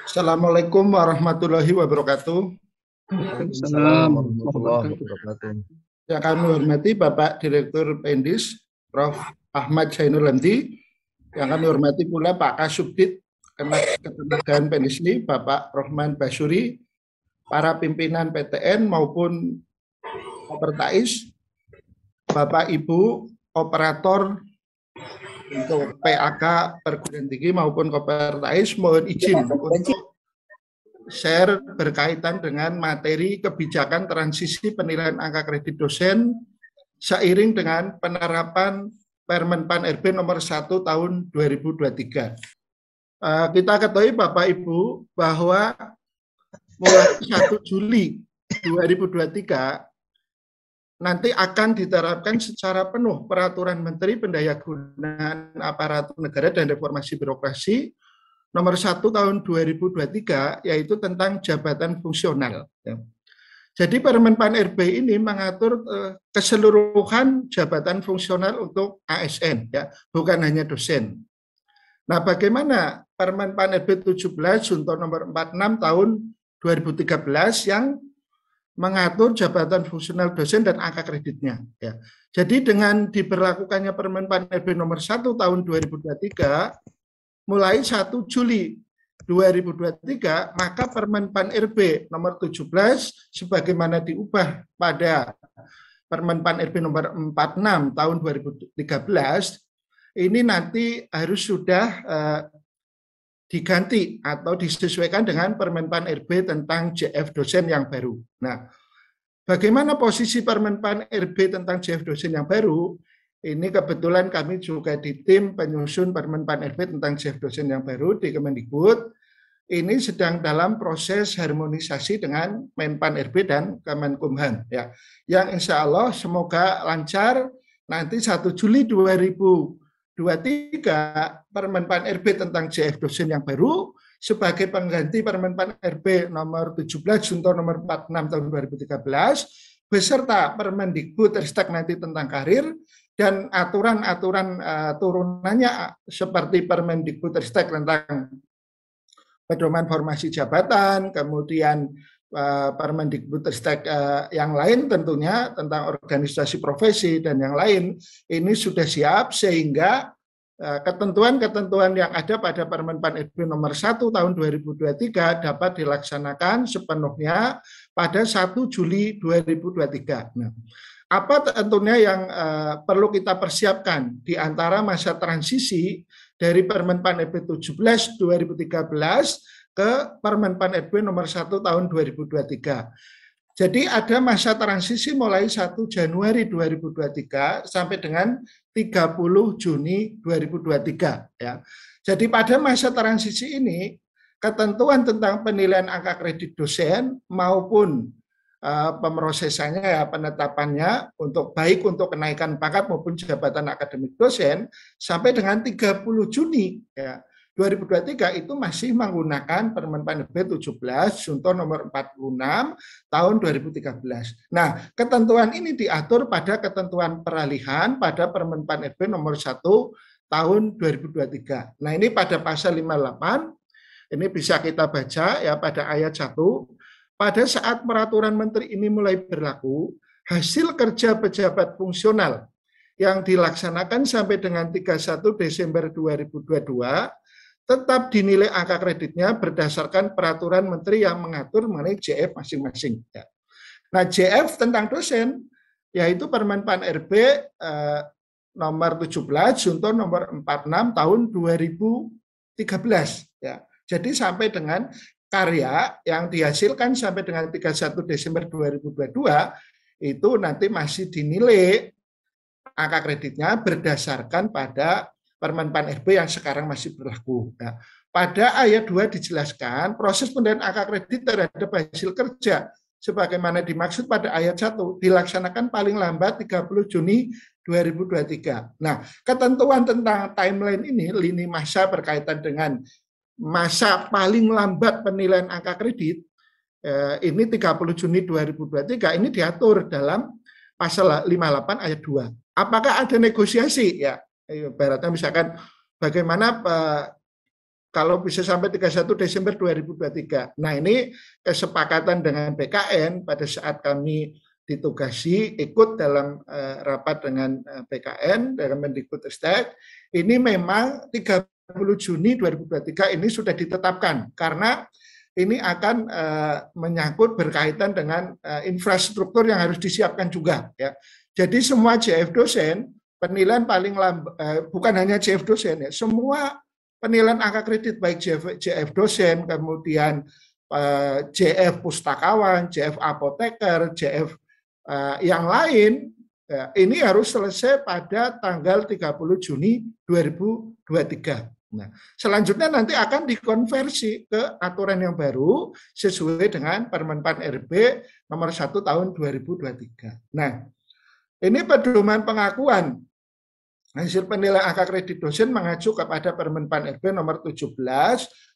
Assalamualaikum warahmatullahi wabarakatuh. Waalaikumsalam Waalaikumsalam warahmatullahi warahmatullahi wabarakatuh. wabarakatuh. Yang kami hormati Bapak Direktur Pendis, Prof. Ahmad Zainul Hamdi. Yang kami hormati pula Pak Kasubdit Ketenagaan Pendisli, Bapak Rohman Basuri, para pimpinan PTN maupun Kopertais, Bapak Ibu operator untuk PAK perguruan tinggi maupun Kopertais, mohon izin untuk share berkaitan dengan materi kebijakan transisi penilaian angka kredit dosen seiring dengan penerapan Permen Pan RB nomor 1 tahun 2023. Kita ketahui Bapak Ibu bahwa mulai 1 Juli 2023 nanti akan diterapkan secara penuh Peraturan Menteri Pendayagunaan Aparatur Negara dan Reformasi Birokrasi nomor 1 tahun 2023, yaitu tentang jabatan fungsional. Jadi Permen Pan RB ini mengatur keseluruhan jabatan fungsional untuk ASN, ya, bukan hanya dosen. Nah, bagaimana Permen Pan RB 17 Junto nomor 46 tahun 2013 yang mengatur jabatan fungsional dosen dan angka kreditnya. Ya. Jadi dengan diberlakukannya Permen Pan RB nomor 1 tahun 2023, mulai 1 Juli 2023, maka Permen Pan RB nomor 17 sebagaimana diubah pada Permen Pan RB nomor 46 tahun 2013 ini nanti harus sudah diganti atau disesuaikan dengan Permen Pan RB tentang JF dosen yang baru. Nah, bagaimana posisi Permen Pan RB tentang JF dosen yang baru? Ini kebetulan kami juga di tim penyusun Permen Pan RB tentang JF dosen yang baru di Kemendikbud. Ini sedang dalam proses harmonisasi dengan Menpan RB dan Kemenkumham. Ya. Yang insya Allah semoga lancar nanti 1 Juli 2023 Permen Pan RB tentang JF dosen yang baru sebagai pengganti Permen Pan RB nomor 17 Junto nomor 46 tahun 2013 beserta Permendikbudristek nanti tentang karir dan aturan-aturan turunannya seperti Permendikbudristek tentang pedoman formasi jabatan, kemudian Permendikbudristek yang lain tentunya tentang organisasi profesi dan yang lain ini sudah siap sehingga ketentuan-ketentuan yang ada pada Permen Pan RB nomor 1 tahun 2023 dapat dilaksanakan sepenuhnya pada 1 Juli 2023. Nah, apa tentunya yang perlu kita persiapkan di antara masa transisi dari Permen Pan RB 17 2013 ke Permen Pan RB nomor 1 tahun 2023. Jadi ada masa transisi mulai 1 Januari 2023 sampai dengan 30 Juni 2023 ya. Jadi pada masa transisi ini ketentuan tentang penilaian angka kredit dosen maupun pemrosesannya ya penetapannya untuk baik untuk kenaikan pangkat maupun jabatan akademik dosen sampai dengan 30 Juni ya 2023 itu masih menggunakan Permen Pan RB 17 Junto nomor 46 tahun 2013. Nah, ketentuan ini diatur pada ketentuan peralihan pada Permen Pan RB nomor 1 tahun 2023. Nah, ini pada pasal 58 ini bisa kita baca ya pada ayat 1. Pada saat peraturan menteri ini mulai berlaku, hasil kerja pejabat fungsional yang dilaksanakan sampai dengan 31 Desember 2022 tetap dinilai angka kreditnya berdasarkan peraturan menteri yang mengatur mengenai JF masing-masing. Nah, JF tentang dosen yaitu Permen Pan RB nomor 17 Junto nomor 46 tahun 2013 ya. Jadi sampai dengan karya yang dihasilkan sampai dengan 31 Desember 2022 itu nanti masih dinilai angka kreditnya berdasarkan pada Permen Pan RB yang sekarang masih berlaku. Nah, pada ayat 2 dijelaskan proses penilaian angka kredit terhadap hasil kerja sebagaimana dimaksud pada ayat 1 dilaksanakan paling lambat 30 Juni 2023. Nah, ketentuan tentang timeline ini lini masa berkaitan dengan masa paling lambat penilaian angka kredit ini 30 Juni 2023 ini diatur dalam pasal 58 ayat 2. Apakah ada negosiasi? Ya, ibaratnya misalkan bagaimana kalau bisa sampai 31 Desember 2023. Nah, ini kesepakatan dengan BKN pada saat kami ditugasi ikut dalam rapat dengan BKN dengan Mendikbudristek. Ini memang 30 Juni 2023 ini sudah ditetapkan karena ini akan menyangkut berkaitan dengan infrastruktur yang harus disiapkan juga ya. Jadi semua JF dosen penilaian paling bukan hanya JF dosen ya, semua penilaian angka kredit baik JF dosen, kemudian JF pustakawan, JF apoteker, JF yang lain, ini harus selesai pada tanggal 30 Juni 2023. Nah, selanjutnya nanti akan dikonversi ke aturan yang baru sesuai dengan Permenpan RB nomor 1 tahun 2023. Nah, ini pedoman pengakuan hasil penilaian angka kredit dosen mengacu kepada Permenpan RB nomor 17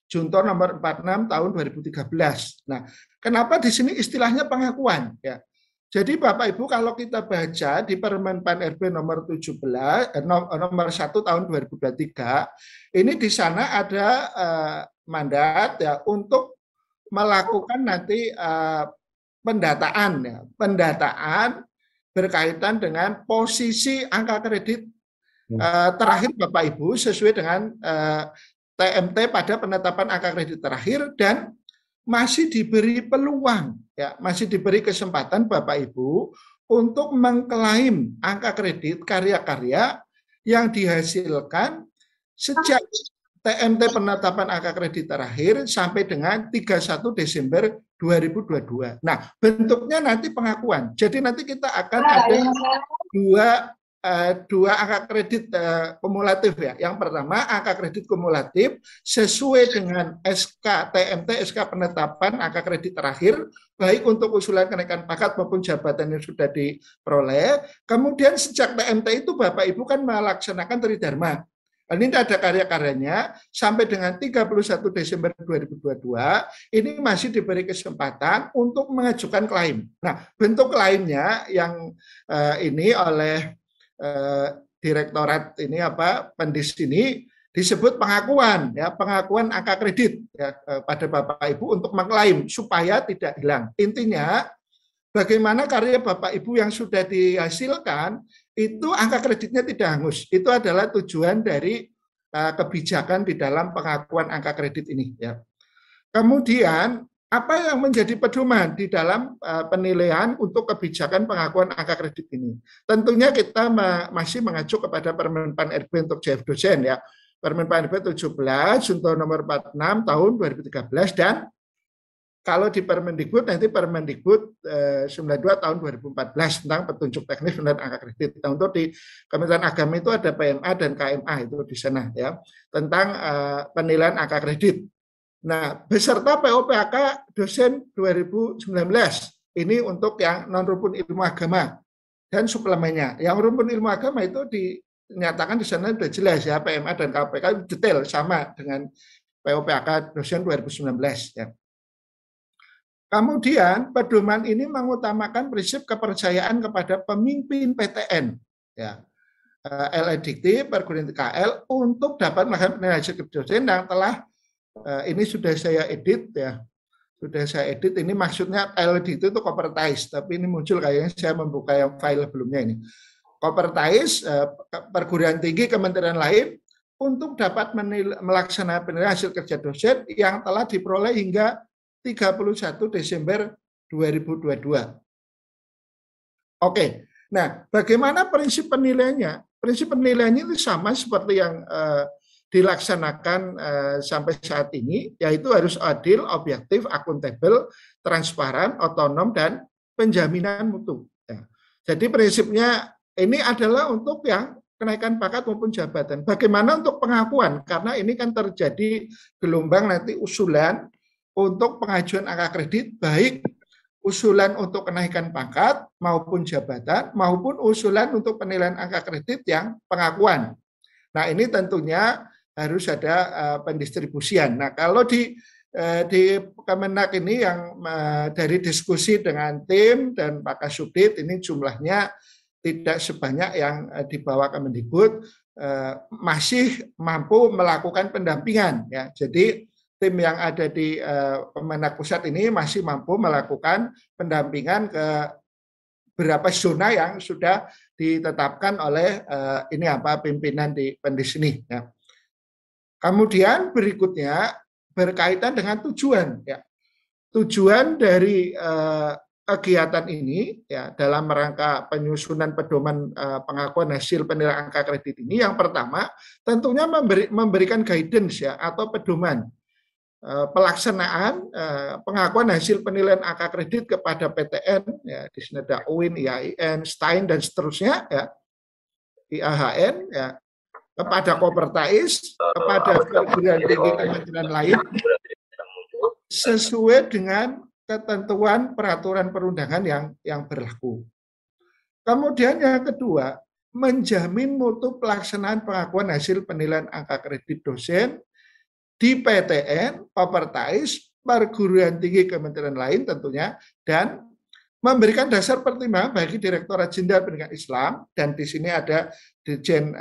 Junto nomor 46 tahun 2013. Nah, kenapa di sini istilahnya pengakuan ya? Jadi Bapak Ibu kalau kita baca di Permenpan RB nomor 17 nomor 1 tahun 2023, ini di sana ada mandat ya untuk melakukan nanti pendataan ya, pendataan berkaitan dengan posisi angka kredit terakhir Bapak Ibu sesuai dengan TMT pada penetapan angka kredit terakhir dan masih diberi peluang ya, masih diberi kesempatan Bapak Ibu untuk mengklaim angka kredit karya-karya yang dihasilkan sejak TMT penetapan angka kredit terakhir sampai dengan 31 Desember 2022. Nah, bentuknya nanti pengakuan. Jadi nanti kita akan ada dua angka kredit kumulatif ya. Yang pertama angka kredit kumulatif sesuai dengan SK TMT SK penetapan angka kredit terakhir baik untuk usulan kenaikan pangkat maupun jabatan yang sudah diperoleh. Kemudian sejak TMT itu Bapak Ibu kan melaksanakan tridharma. Ini ada karya-karyanya sampai dengan 31 Desember 2022 ini masih diberi kesempatan untuk mengajukan klaim. Nah, bentuk klaimnya yang ini oleh direktorat ini Pendis ini disebut pengakuan ya, pengakuan angka kredit ya, pada Bapak Ibu untuk mengklaim supaya tidak hilang. Intinya bagaimana karya Bapak Ibu yang sudah dihasilkan itu angka kreditnya tidak hangus. Itu adalah tujuan dari kebijakan di dalam pengakuan angka kredit ini ya. Kemudian apa yang menjadi pedoman di dalam penilaian untuk kebijakan pengakuan angka kredit ini? Tentunya kita masih mengacu kepada Permenpan RB untuk JF dosen ya. Permenpan RB 17 Junto nomor 46 tahun 2013 dan kalau di Permendikbud nanti Permendikbud 92 tahun 2014 tentang petunjuk teknis penilaian angka kredit. Nah, untuk di Kementerian Agama itu ada PMA dan KMA itu di sana ya tentang penilaian angka kredit. Nah, beserta POPAK dosen 2019 ini untuk yang non rumpun ilmu agama dan suplemennya. Yang rumpun ilmu agama itu dinyatakan di sana sudah jelas ya, PMA dan KPK detail sama dengan POPAK dosen 2019 ya. Kemudian pedoman ini mengutamakan prinsip kepercayaan kepada pemimpin PTN ya. LEDT perguruan tinggi KL untuk dapat melakukan penilaian hasil dosen yang telah ini sudah saya edit ya. Sudah saya edit ini maksudnya LEDT itu corporatize, tapi ini muncul kayaknya saya membuka yang file sebelumnya ini. Corporatize perguruan tinggi kementerian lain untuk dapat melaksanakan penilaian hasil kerja dosen yang telah diperoleh hingga 31 Desember 2022. Oke, nah bagaimana prinsip penilaiannya? Prinsip penilaiannya itu sama seperti yang dilaksanakan sampai saat ini, yaitu harus adil, objektif, akuntabel, transparan, otonom, dan penjaminan mutu. Ya. Jadi prinsipnya ini adalah untuk yang kenaikan pangkat maupun jabatan. Bagaimana untuk pengakuan? Karena ini kan terjadi gelombang nanti usulan untuk pengajuan angka kredit, baik usulan untuk kenaikan pangkat maupun jabatan, maupun usulan untuk penilaian angka kredit yang pengakuan. Nah, ini tentunya harus ada pendistribusian. Nah, kalau di Kemenak ini yang dari diskusi dengan tim dan Pak Kasubdit ini jumlahnya tidak sebanyak yang dibawa Kemendikbud. masih mampu melakukan pendampingan ya. Jadi tim yang ada di Kemenak Pusat ini masih mampu melakukan pendampingan ke beberapa zona yang sudah ditetapkan oleh pimpinan di Pendis ini ya. Kemudian berikutnya berkaitan dengan tujuan ya. Tujuan dari kegiatan ini ya dalam rangka penyusunan pedoman pengakuan hasil penilaian angka kredit ini, yang pertama tentunya memberikan guidance ya atau pedoman pelaksanaan pengakuan hasil penilaian angka kredit kepada PTN ya, di sini ada UIN, IAIN, STAIN dan seterusnya ya, IAHN ya, kepada Kopertais, kepada perguruan tinggi kementerian lain sesuai dengan ketentuan peraturan perundangan yang berlaku. Kemudian yang kedua, menjamin mutu pelaksanaan pengakuan hasil penilaian angka kredit dosen di PTN, Kopertais, perguruan tinggi kementerian lain tentunya, dan memberikan dasar pertimbangan bagi Direktorat Jenderal Pendidikan Islam, dan di sini ada Dirjen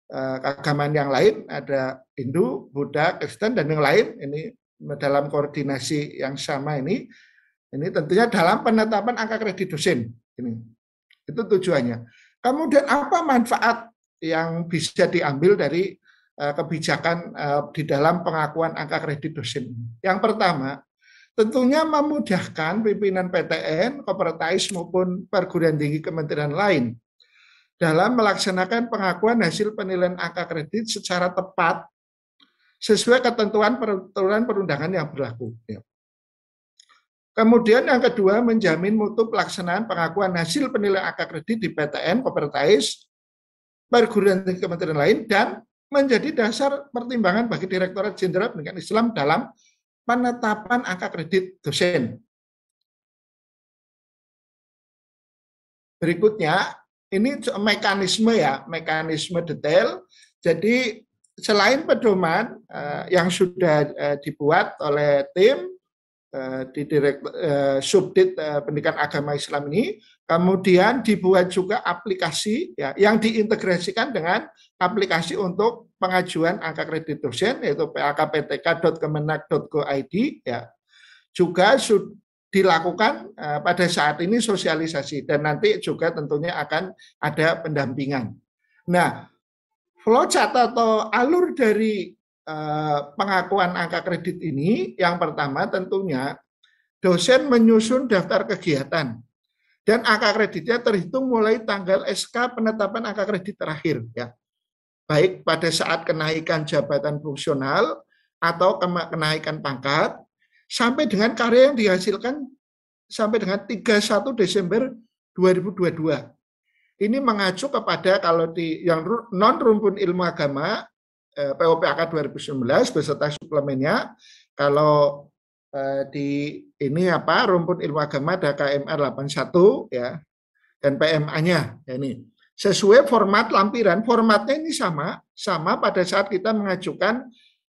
keagamaan yang lain, ada Hindu, Buddha, Kristen, dan yang lain, ini dalam koordinasi yang sama ini tentunya dalam penetapan angka kredit dosen. Itu tujuannya. Kemudian apa manfaat yang bisa diambil dari kebijakan di dalam pengakuan angka kredit dosen? Yang pertama, tentunya memudahkan pimpinan PTN, Kopertais maupun perguruan tinggi kementerian lain dalam melaksanakan pengakuan hasil penilaian angka kredit secara tepat sesuai ketentuan peraturan perundangan yang berlaku. Kemudian yang kedua, menjamin mutu pelaksanaan pengakuan hasil penilaian angka kredit di PTN, Kopertais, perguruan tinggi kementerian lain, dan menjadi dasar pertimbangan bagi Direktorat Jenderal Pendidikan Islam dalam penetapan angka kredit dosen. Berikutnya, ini mekanisme ya, mekanisme detail. Jadi selain pedoman yang sudah dibuat oleh tim di Subdit Pendidikan Agama Islam ini, kemudian dibuat juga aplikasi ya, yang diintegrasikan dengan aplikasi untuk pengajuan angka kredit dosen, yaitu phkptk.kemenak.go.id ya. Juga dilakukan pada saat ini sosialisasi, dan nanti juga tentunya akan ada pendampingan. Nah, flowchart atau alur dari pengakuan angka kredit ini, yang pertama tentunya dosen menyusun daftar kegiatan dan angka kreditnya terhitung mulai tanggal SK penetapan angka kredit terakhir ya. Baik pada saat kenaikan jabatan fungsional atau kenaikan pangkat sampai dengan karya yang dihasilkan sampai dengan 31 Desember 2022. Ini mengacu kepada kalau di yang non rumpun ilmu agama POPAK 2019 beserta suplemennya, kalau di ini rumpun ilmu agama ada KMR 81 ya, dan PMA-nya ya, ini sesuai format lampiran. Formatnya ini sama pada saat kita mengajukan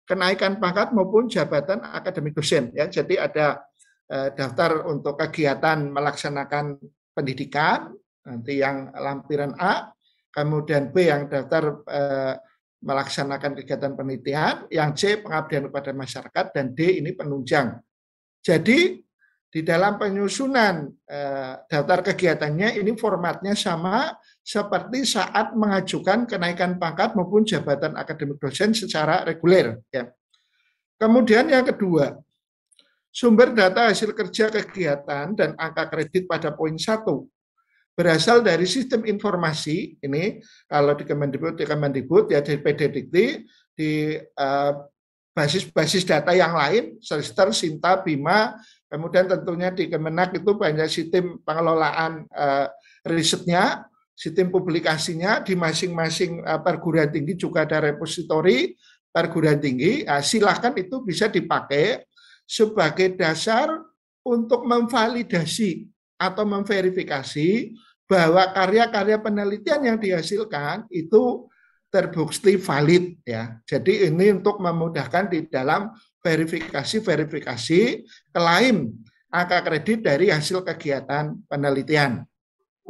kenaikan pangkat maupun jabatan akademik dosen ya. Jadi ada daftar untuk kegiatan melaksanakan pendidikan, nanti yang lampiran A, kemudian B yang daftar melaksanakan kegiatan penelitian, yang C pengabdian kepada masyarakat, dan D ini penunjang. Jadi di dalam penyusunan daftar kegiatannya ini formatnya sama seperti saat mengajukan kenaikan pangkat maupun jabatan akademik dosen secara reguler ya. Kemudian yang kedua, sumber data hasil kerja kegiatan dan angka kredit pada poin 1 berasal dari sistem informasi, ini kalau di Kemendikbud ya, di PDDikti, di basis data yang lain, Sester, Sinta, Bima, kemudian tentunya di Kemenak itu banyak sistem pengelolaan risetnya, sistem publikasinya, di masing-masing perguruan tinggi juga ada repositori perguruan tinggi. Silahkan itu bisa dipakai sebagai dasar untuk memvalidasi atau memverifikasi bahwa karya-karya penelitian yang dihasilkan itu terbukti valid ya. Jadi ini untuk memudahkan di dalam verifikasi klaim angka kredit dari hasil kegiatan penelitian.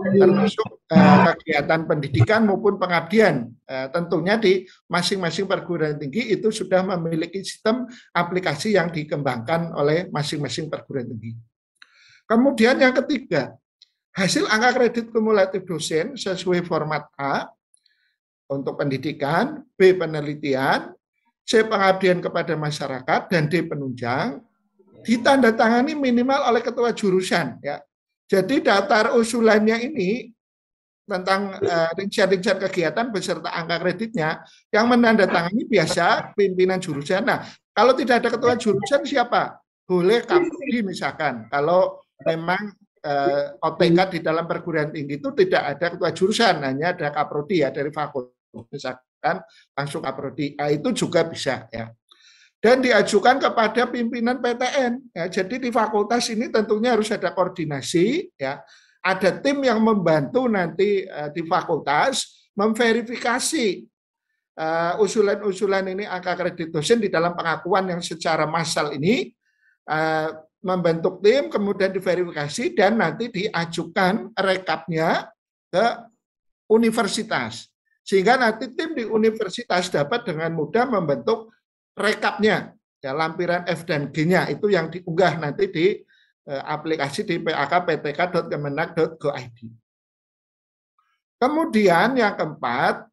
termasuk kegiatan pendidikan maupun pengabdian. Tentunya di masing-masing perguruan tinggi itu sudah memiliki sistem aplikasi yang dikembangkan oleh masing-masing perguruan tinggi. Kemudian yang ketiga, hasil angka kredit kumulatif dosen sesuai format A untuk pendidikan, B penelitian, C pengabdian kepada masyarakat, dan D penunjang, ditandatangani minimal oleh ketua jurusan. Ya. Jadi daftar usulannya ini tentang rincian-rincian kegiatan beserta angka kreditnya yang menandatangani biasa pimpinan jurusan. Nah, kalau tidak ada ketua jurusan siapa? Boleh Kaprodi misalkan. Kalau memang OTK di dalam perguruan tinggi itu tidak ada ketua jurusan, hanya ada Kaprodi ya dari fakultas. Misalkan langsung Kaprodi. Nah, itu juga bisa ya. Dan diajukan kepada pimpinan PTN. Ya, jadi di fakultas ini tentunya harus ada koordinasi, ya. Ada tim yang membantu nanti di fakultas memverifikasi usulan-usulan ini angka kredit dosen di dalam pengakuan yang secara massal ini, membentuk tim, kemudian diverifikasi dan nanti diajukan rekapnya ke universitas. Sehingga nanti tim di universitas dapat dengan mudah membentuk rekapnya, ya, lampiran F dan G-nya itu yang diunggah nanti di aplikasi di pak.ptk.kemenak.go.id. Kemudian yang keempat,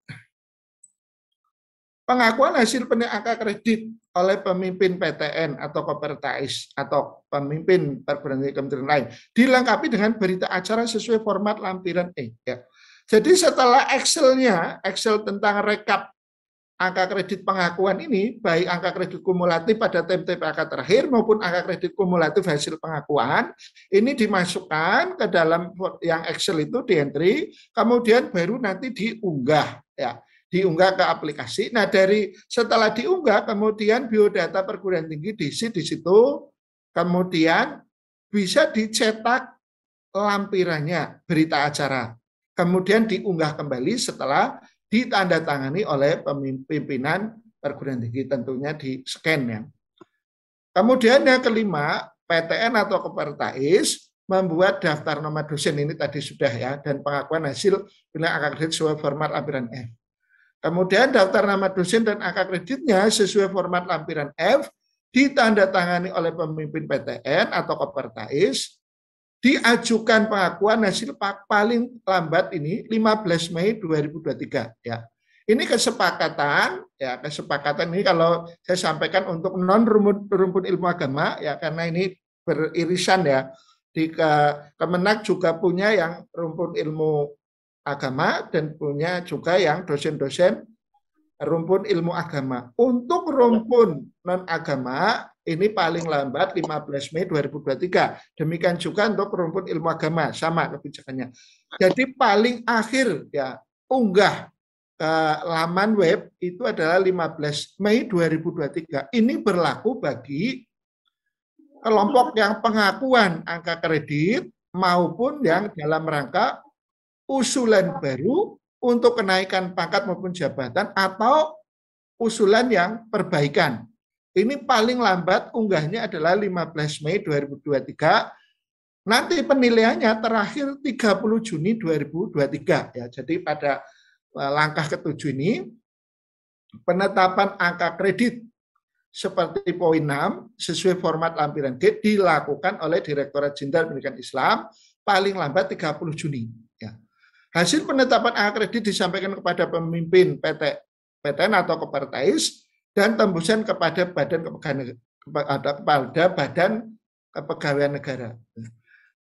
pengakuan hasil angka kredit oleh pemimpin PTN atau Kopertais atau pemimpin perguruan tinggi kementerian lain dilengkapi dengan berita acara sesuai format lampiran E. Ya. Jadi setelah Excel tentang rekap angka kredit pengakuan ini, baik angka kredit kumulatif pada TPK terakhir maupun angka kredit kumulatif hasil pengakuan, ini dimasukkan ke dalam yang Excel itu di entry, kemudian baru nanti diunggah, ya, diunggah ke aplikasi. Nah, setelah diunggah, kemudian biodata perguruan tinggi diisi di situ, kemudian bisa dicetak lampirannya berita acara, kemudian diunggah kembali setelah ditandatangani oleh pimpinan perguruan tinggi, tentunya di scan ya. Kemudian yang kelima, PTN atau Kopertais membuat daftar nama dosen ini tadi sudah ya, dan pengakuan hasil nilai angka kredit sesuai format lampiran F. Kemudian daftar nama dosen dan angka kreditnya sesuai format lampiran F ditandatangani oleh pemimpin PTN atau Kopertais, diajukan pengakuan hasil paling lambat ini 15 Mei 2023 ya. Ini kesepakatan ya, kesepakatan ini kalau saya sampaikan untuk non rumpun ilmu agama ya, karena ini beririsan ya. Di Kemenak juga punya yang rumpun ilmu agama dan punya juga yang dosen-dosen rumpun ilmu agama. Untuk rumpun non agama ini paling lambat 15 Mei 2023. Demikian juga untuk rumpun ilmu agama, sama kebijakannya. Jadi paling akhir ya unggah ke laman web itu adalah 15 Mei 2023. Ini berlaku bagi kelompok yang pengakuan angka kredit maupun yang dalam rangka usulan baru untuk kenaikan pangkat maupun jabatan atau usulan yang perbaikan. Ini paling lambat unggahnya adalah 15 Mei 2023. Nanti penilaiannya terakhir 30 Juni 2023 ya. Jadi pada langkah ketujuh ini penetapan angka kredit seperti poin 6 sesuai format lampiran G dilakukan oleh Direktorat Jenderal Pendidikan Islam paling lambat 30 Juni ya. Hasil penetapan angka kredit disampaikan kepada pemimpin PTN atau Kopertais dan tembusan kepada badan kepegawaian negara.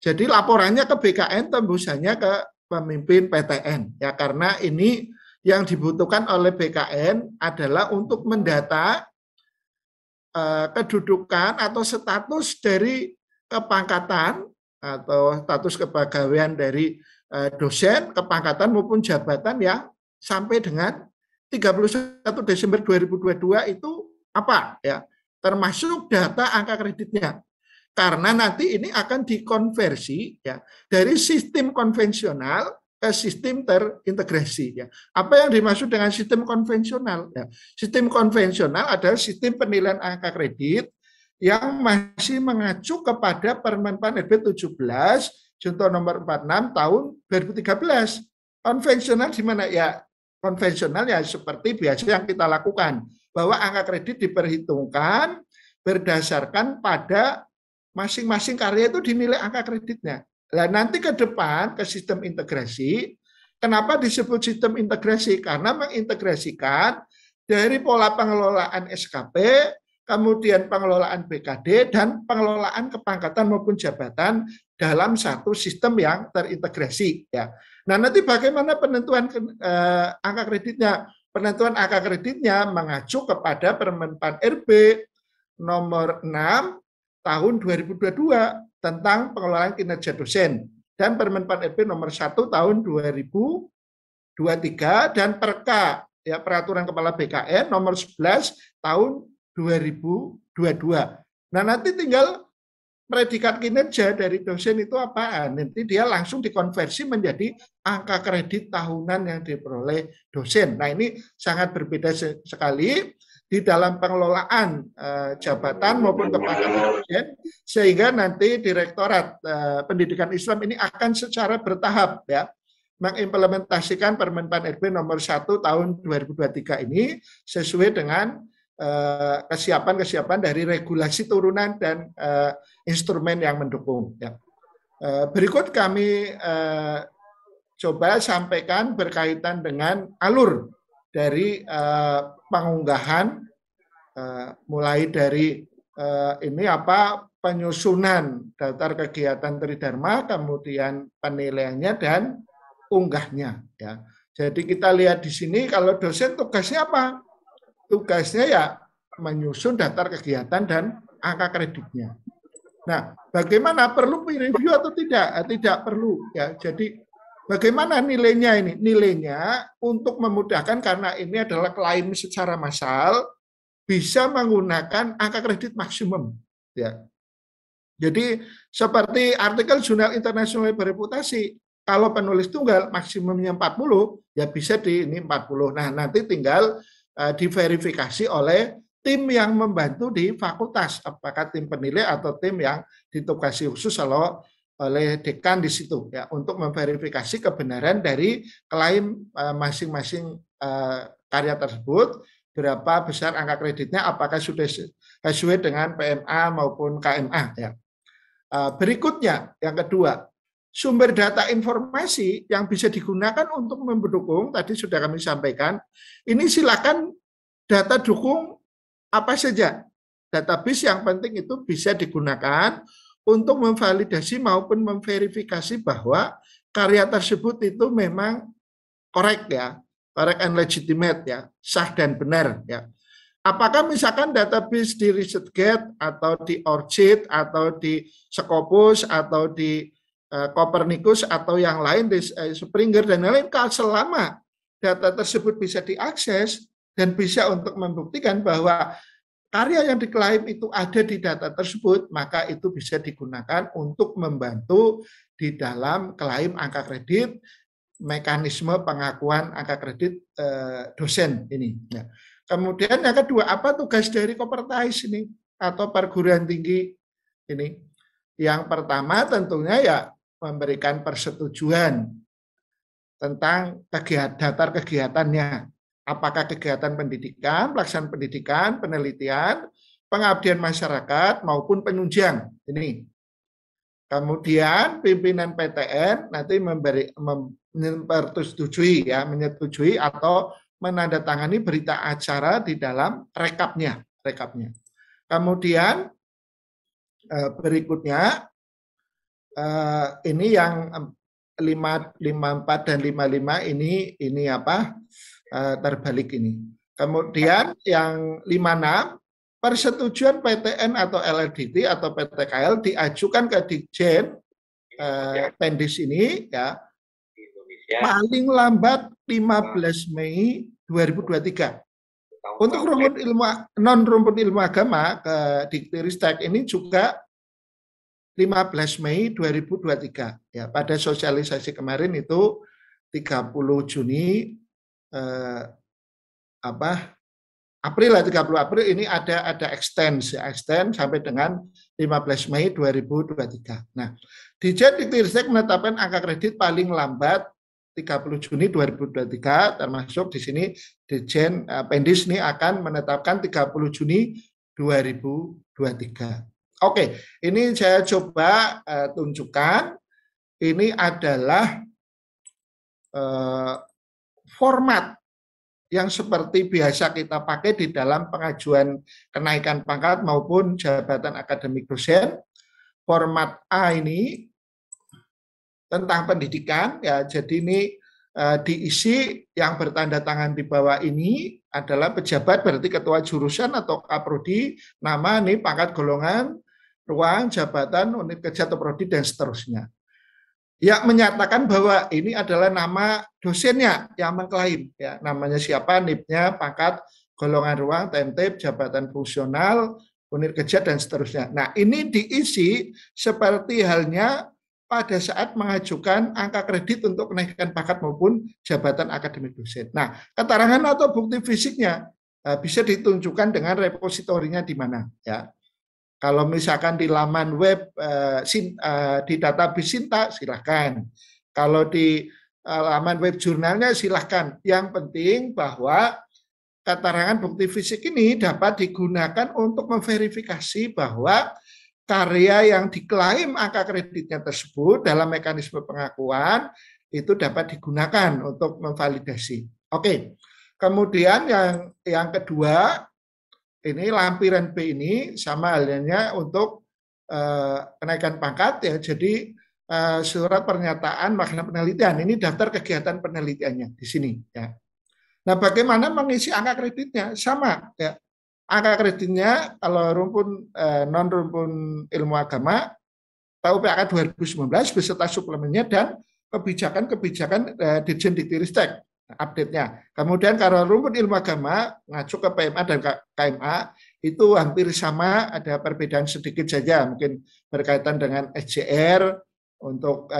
Jadi laporannya ke BKN, tembusannya ke pemimpin PTN ya, karena ini yang dibutuhkan oleh BKN adalah untuk mendata kedudukan atau status dari kepangkatan atau status kepegawaian dari dosen, kepangkatan maupun jabatan yang sampai dengan 31 Desember 2022 itu apa ya, termasuk data angka kreditnya, karena nanti ini akan dikonversi ya dari sistem konvensional ke sistem terintegrasi ya. Apa yang dimaksud dengan sistem konvensional ya? Sistem konvensional adalah sistem penilaian angka kredit yang masih mengacu kepada Permen PAN RB 17 Junto nomor 46 tahun 2013. Konvensional di mana ya? Konvensional ya seperti biasa yang kita lakukan, bahwa angka kredit diperhitungkan berdasarkan pada masing-masing karya itu dinilai angka kreditnya. Nah, nanti ke depan ke sistem integrasi, kenapa disebut sistem integrasi? Karena mengintegrasikan dari pola pengelolaan SKP, kemudian pengelolaan BKD, dan pengelolaan kepangkatan maupun jabatan dalam satu sistem yang terintegrasi. Ya. Nah, nanti bagaimana penentuan angka kreditnya? Penentuan angka kreditnya mengacu kepada Permen-PAN RB nomor 6 tahun 2022 tentang pengelolaan kinerja dosen dan Permen-PAN RB nomor 1 tahun 2023 dan Perka ya Peraturan Kepala BKN nomor 11 tahun 2022. Nah, nanti tinggal predikat kinerja dari dosen itu apaan? Nanti dia langsung dikonversi menjadi angka kredit tahunan yang diperoleh dosen. Nah, ini sangat berbeda sekali di dalam pengelolaan jabatan maupun kepangkatan dosen, sehingga nanti Direktorat Pendidikan Islam ini akan secara bertahap ya mengimplementasikan Permen-PAN RB nomor 1 tahun 2023 ini sesuai dengan kesiapan-kesiapan dari regulasi turunan dan instrumen yang mendukung. Ya. Berikut kami coba sampaikan berkaitan dengan alur dari pengunggahan mulai dari ini apa penyusunan daftar kegiatan Tridharma, kemudian penilaiannya dan unggahnya. Ya. Jadi kita lihat di sini kalau dosen tugasnya apa? Tugasnya ya menyusun daftar kegiatan dan angka kreditnya. Nah, bagaimana perlu peer review atau tidak? Tidak perlu ya. Jadi bagaimana nilainya ini? Nilainya untuk memudahkan karena ini adalah klaim secara massal bisa menggunakan angka kredit maksimum ya. Jadi seperti artikel jurnal internasional bereputasi, kalau penulis tunggal maksimumnya 40 ya bisa di ini 40. Nah, nanti tinggal diverifikasi oleh tim yang membantu di fakultas, apakah tim penilai atau tim yang ditugasi khusus oleh dekan di situ ya untuk memverifikasi kebenaran dari klaim masing-masing karya tersebut, berapa besar angka kreditnya, apakah sudah sesuai dengan PMA maupun KMA ya. Berikutnya yang kedua, sumber data informasi yang bisa digunakan untuk mendukung, tadi sudah kami sampaikan, ini silakan data dukung apa saja. Database yang penting itu bisa digunakan untuk memvalidasi maupun memverifikasi bahwa karya tersebut itu memang korek ya, correct and legitimate ya, sah dan benar ya. Apakah misalkan database di ResearchGate atau di ORCID atau di Scopus atau di Copernicus atau yang lain di Springer dan lain-lain, selama data tersebut bisa diakses dan bisa untuk membuktikan bahwa karya yang diklaim itu ada di data tersebut, maka itu bisa digunakan untuk membantu di dalam klaim angka kredit, mekanisme pengakuan angka kredit dosen ini. Nah, kemudian yang kedua, apa tugas dari Kopertais ini atau perguruan tinggi ini? Yang pertama tentunya ya memberikan persetujuan tentang daftar kegiatannya. Apakah kegiatan pendidikan, pelaksanaan pendidikan, penelitian, pengabdian masyarakat maupun penunjang. Ini. Kemudian pimpinan PTN nanti menyetujui atau menandatangani berita acara di dalam rekapnya. Kemudian berikutnya ini yang 54 dan 55 ini apa terbalik ini. Kemudian yang 56 persetujuan PTN atau LLDT atau PTKL diajukan ke Ditjen Pendis ini ya paling lambat 15 Mei 2023. Untuk rumpun ilmu non rumpun ilmu agama ke Diktiristek ini juga 15 Mei 2023 ya. Pada sosialisasi kemarin itu 30 Juni April lah, 30 April ini ada extend sampai dengan 15 Mei 2023. Nah, Ditjen Diktiristek menetapkan angka kredit paling lambat 30 Juni 2023, termasuk di sini Ditjen Pendis ini akan menetapkan 30 Juni 2023. Oke, ini saya coba tunjukkan. Ini adalah format yang seperti biasa kita pakai di dalam pengajuan kenaikan pangkat maupun jabatan akademik dosen. Format A ini tentang pendidikan, ya. Jadi ini diisi yang bertanda tangan di bawah ini adalah pejabat, berarti ketua jurusan atau kaprodi, nama, ini pangkat, golongan, ruang, jabatan, unit kerja atau prodi, dan seterusnya. Yang menyatakan bahwa ini adalah nama dosennya yang mengklaim, ya, namanya siapa, NIP-nya, pangkat, golongan, ruang, time-type, jabatan fungsional, unit kerja, dan seterusnya. Nah, ini diisi seperti halnya pada saat mengajukan angka kredit untuk kenaikan pangkat maupun jabatan akademik dosen. Nah, keterangan atau bukti fisiknya bisa ditunjukkan dengan repositorinya di mana, ya. Kalau misalkan di laman web di database Sinta, silahkan. Kalau di laman web jurnalnya, silahkan. Yang penting bahwa keterangan bukti fisik ini dapat digunakan untuk memverifikasi bahwa karya yang diklaim angka kreditnya tersebut dalam mekanisme pengakuan itu dapat digunakan untuk memvalidasi. Oke. Kemudian yang kedua, ini lampiran B ini sama halnya untuk kenaikan pangkat, ya. Jadi surat pernyataan makna penelitian, ini daftar kegiatan penelitiannya di sini, ya. Nah, bagaimana mengisi angka kreditnya? Sama, ya. Angka kreditnya kalau rumpun non rumpun ilmu agama PUPAK 2019 beserta suplemennya dan kebijakan-kebijakan Ditjen Diktiristek update-nya. Kemudian kalau rumpun ilmu agama ngacu ke PMA dan KMA itu hampir sama, ada perbedaan sedikit saja, mungkin berkaitan dengan SJR untuk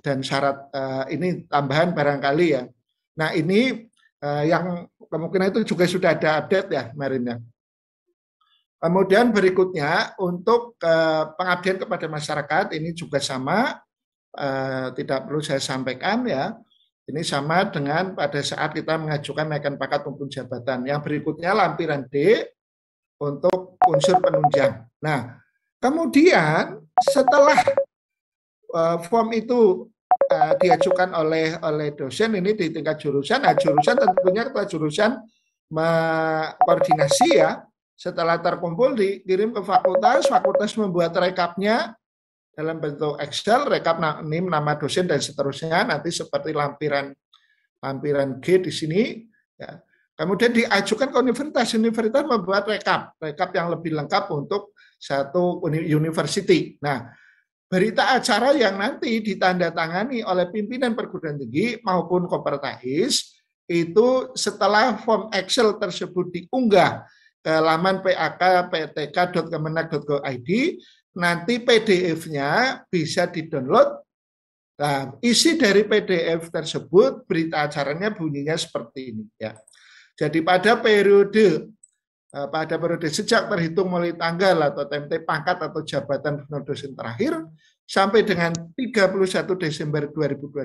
dan syarat ini tambahan barangkali, ya. Nah, ini yang kemungkinan itu juga sudah ada update, ya, kemarin, ya. Kemudian berikutnya untuk pengabdian kepada masyarakat ini juga sama, tidak perlu saya sampaikan, ya. Ini sama dengan pada saat kita mengajukan naikkan pangkat maupun jabatan. Yang berikutnya lampiran D untuk unsur penunjang. Nah, kemudian setelah form itu diajukan oleh dosen ini di tingkat jurusan, nah jurusan tentunya ketua jurusan koordinasi, ya. Setelah terkumpul dikirim ke fakultas, fakultas membuat rekapnya dalam bentuk Excel, rekap NIM, nama dosen, dan seterusnya, nanti seperti lampiran G di sini, ya. Kemudian diajukan ke universitas, universitas membuat rekap yang lebih lengkap untuk satu university. Nah, berita acara yang nanti ditandatangani oleh pimpinan perguruan tinggi maupun Kopertais itu setelah form Excel tersebut diunggah ke laman pak.ptk.kemenak.go.id, nanti PDF-nya bisa di-download. Nah, isi dari PDF tersebut berita acaranya bunyinya seperti ini, ya. Jadi pada periode sejak terhitung mulai tanggal atau TMT pangkat atau jabatan dosen terakhir sampai dengan 31 Desember 2022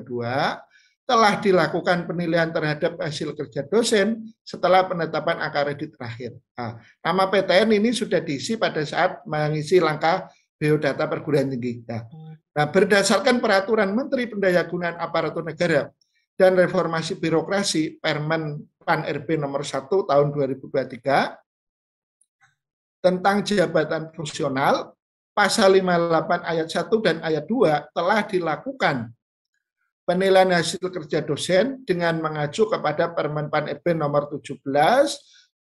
telah dilakukan penilaian terhadap hasil kerja dosen setelah penetapan angka kredit terakhir. Nah, nama PTN ini sudah diisi pada saat mengisi langkah biodata perguruan tinggi. Nah, berdasarkan peraturan Menteri Pendayagunaan Aparatur Negara dan Reformasi Birokrasi Permen PAN RB nomor 1 tahun 2023 tentang jabatan fungsional, pasal 58 ayat 1 dan ayat 2 telah dilakukan penilaian hasil kerja dosen dengan mengacu kepada Permen PAN RB nomor 17,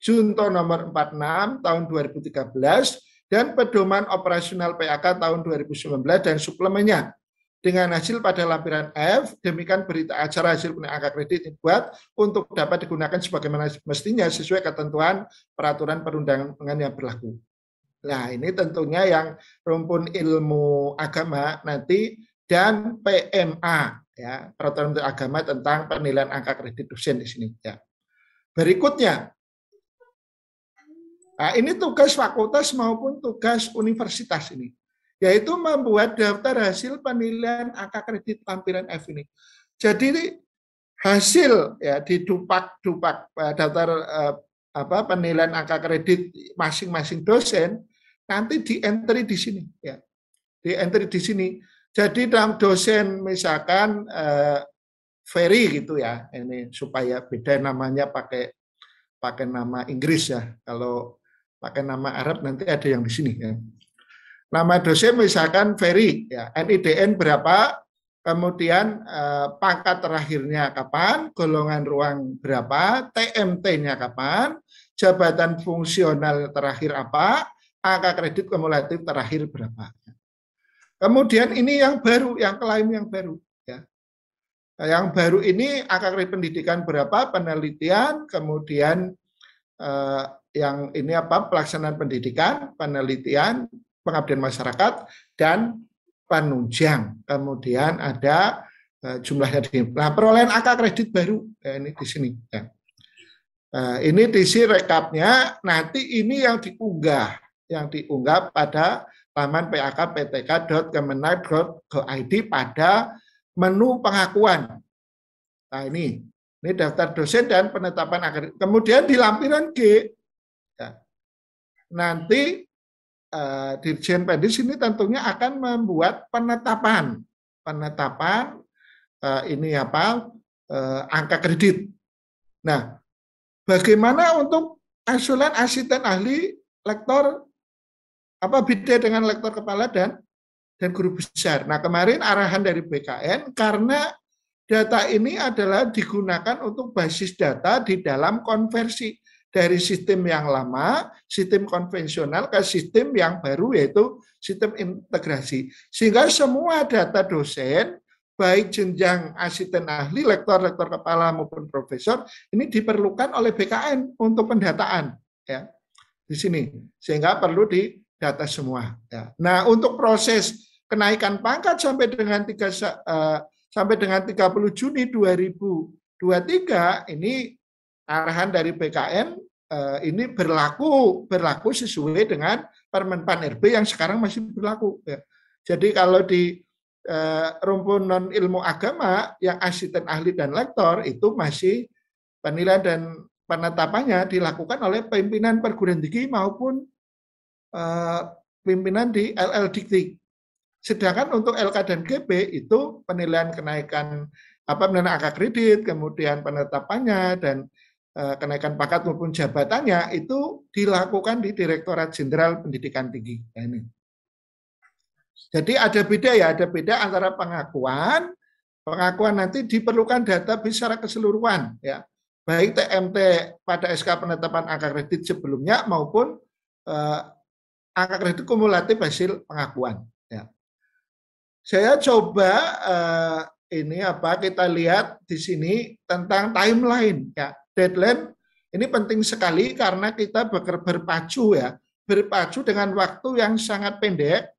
Junto nomor 46 tahun 2013 dan Pedoman Operasional PAK tahun 2019 dan suplemennya. Dengan hasil pada lampiran F, demikian berita acara hasil penilaian angka kredit dibuat untuk dapat digunakan sebagaimana mestinya sesuai ketentuan peraturan perundangan yang berlaku. Nah, ini tentunya yang rumpun ilmu agama nanti dan PMA, ya, peraturan agama tentang penilaian angka kredit dosen di sini, ya. Berikutnya Nah, ini tugas fakultas maupun tugas universitas ini, yaitu membuat daftar hasil penilaian angka kredit lampiran F ini. Jadi hasil ya di dupak daftar penilaian angka kredit masing-masing dosen nanti di entry di sini ya. Di entry di sini. Jadi dalam dosen misalkan Ferry gitu ya. Ini supaya beda namanya pakai nama Inggris ya. Kalau pakai nama Arab nanti ada yang di sini ya. Nama dosen misalkan Ferry ya. NIDN berapa? Kemudian pangkat terakhirnya kapan, golongan ruang berapa, TMT-nya kapan, jabatan fungsional terakhir apa, angka kredit kumulatif terakhir berapa. Kemudian ini yang baru, yang klaim yang baru. Ya. Yang baru ini angka kredit pendidikan berapa, penelitian, kemudian yang ini apa, pelaksanaan pendidikan, penelitian, pengabdian masyarakat, dan penunjang. Kemudian ada jumlahnya di sini. Nah, perolehan angka kredit baru ya, ini di sini. Ya. Ini diisi rekapnya. Nanti ini yang diunggah pada laman pak.ptk.kemenag.go.id pada menu pengakuan. Nah ini daftar dosen dan penetapan angka kredit. Kemudian di lampiran G, ya, nanti Dirjen Pendis ini tentunya akan membuat penetapan ini apa angka kredit. Nah, bagaimana untuk usulan asisten ahli, lektor, apa beda dengan lektor kepala dan guru besar. Nah, kemarin arahan dari BKN karena data ini adalah digunakan untuk basis data di dalam konversi dari sistem yang lama, sistem konvensional ke sistem yang baru yaitu sistem integrasi. Sehingga semua data dosen, baik jenjang asisten ahli, lektor kepala maupun profesor, ini diperlukan oleh BKN untuk pendataan ya. Di sini. Sehingga perlu didata semua ya. Nah, untuk proses kenaikan pangkat sampai dengan 30 Juni 2023 ini arahan dari BKN ini berlaku sesuai dengan Permen PAN RB yang sekarang masih berlaku. Ya. Jadi kalau di rumpun non ilmu agama yang asisten ahli dan lektor itu masih penilaian dan penetapannya dilakukan oleh pimpinan perguruan tinggi maupun pimpinan di LL Dikti. Sedangkan untuk LK dan GB itu penilaian kenaikan penilaian angka kredit, kemudian penetapannya dan kenaikan pangkat maupun jabatannya itu dilakukan di Direktorat Jenderal Pendidikan Tinggi. Nah, ini. Jadi ada beda antara pengakuan nanti diperlukan database secara keseluruhan ya. Baik TMT pada SK penetapan angka kredit sebelumnya maupun angka kredit kumulatif hasil pengakuan ya. Saya coba kita lihat di sini tentang timeline ya. Deadline ini penting sekali karena kita berpacu dengan waktu yang sangat pendek.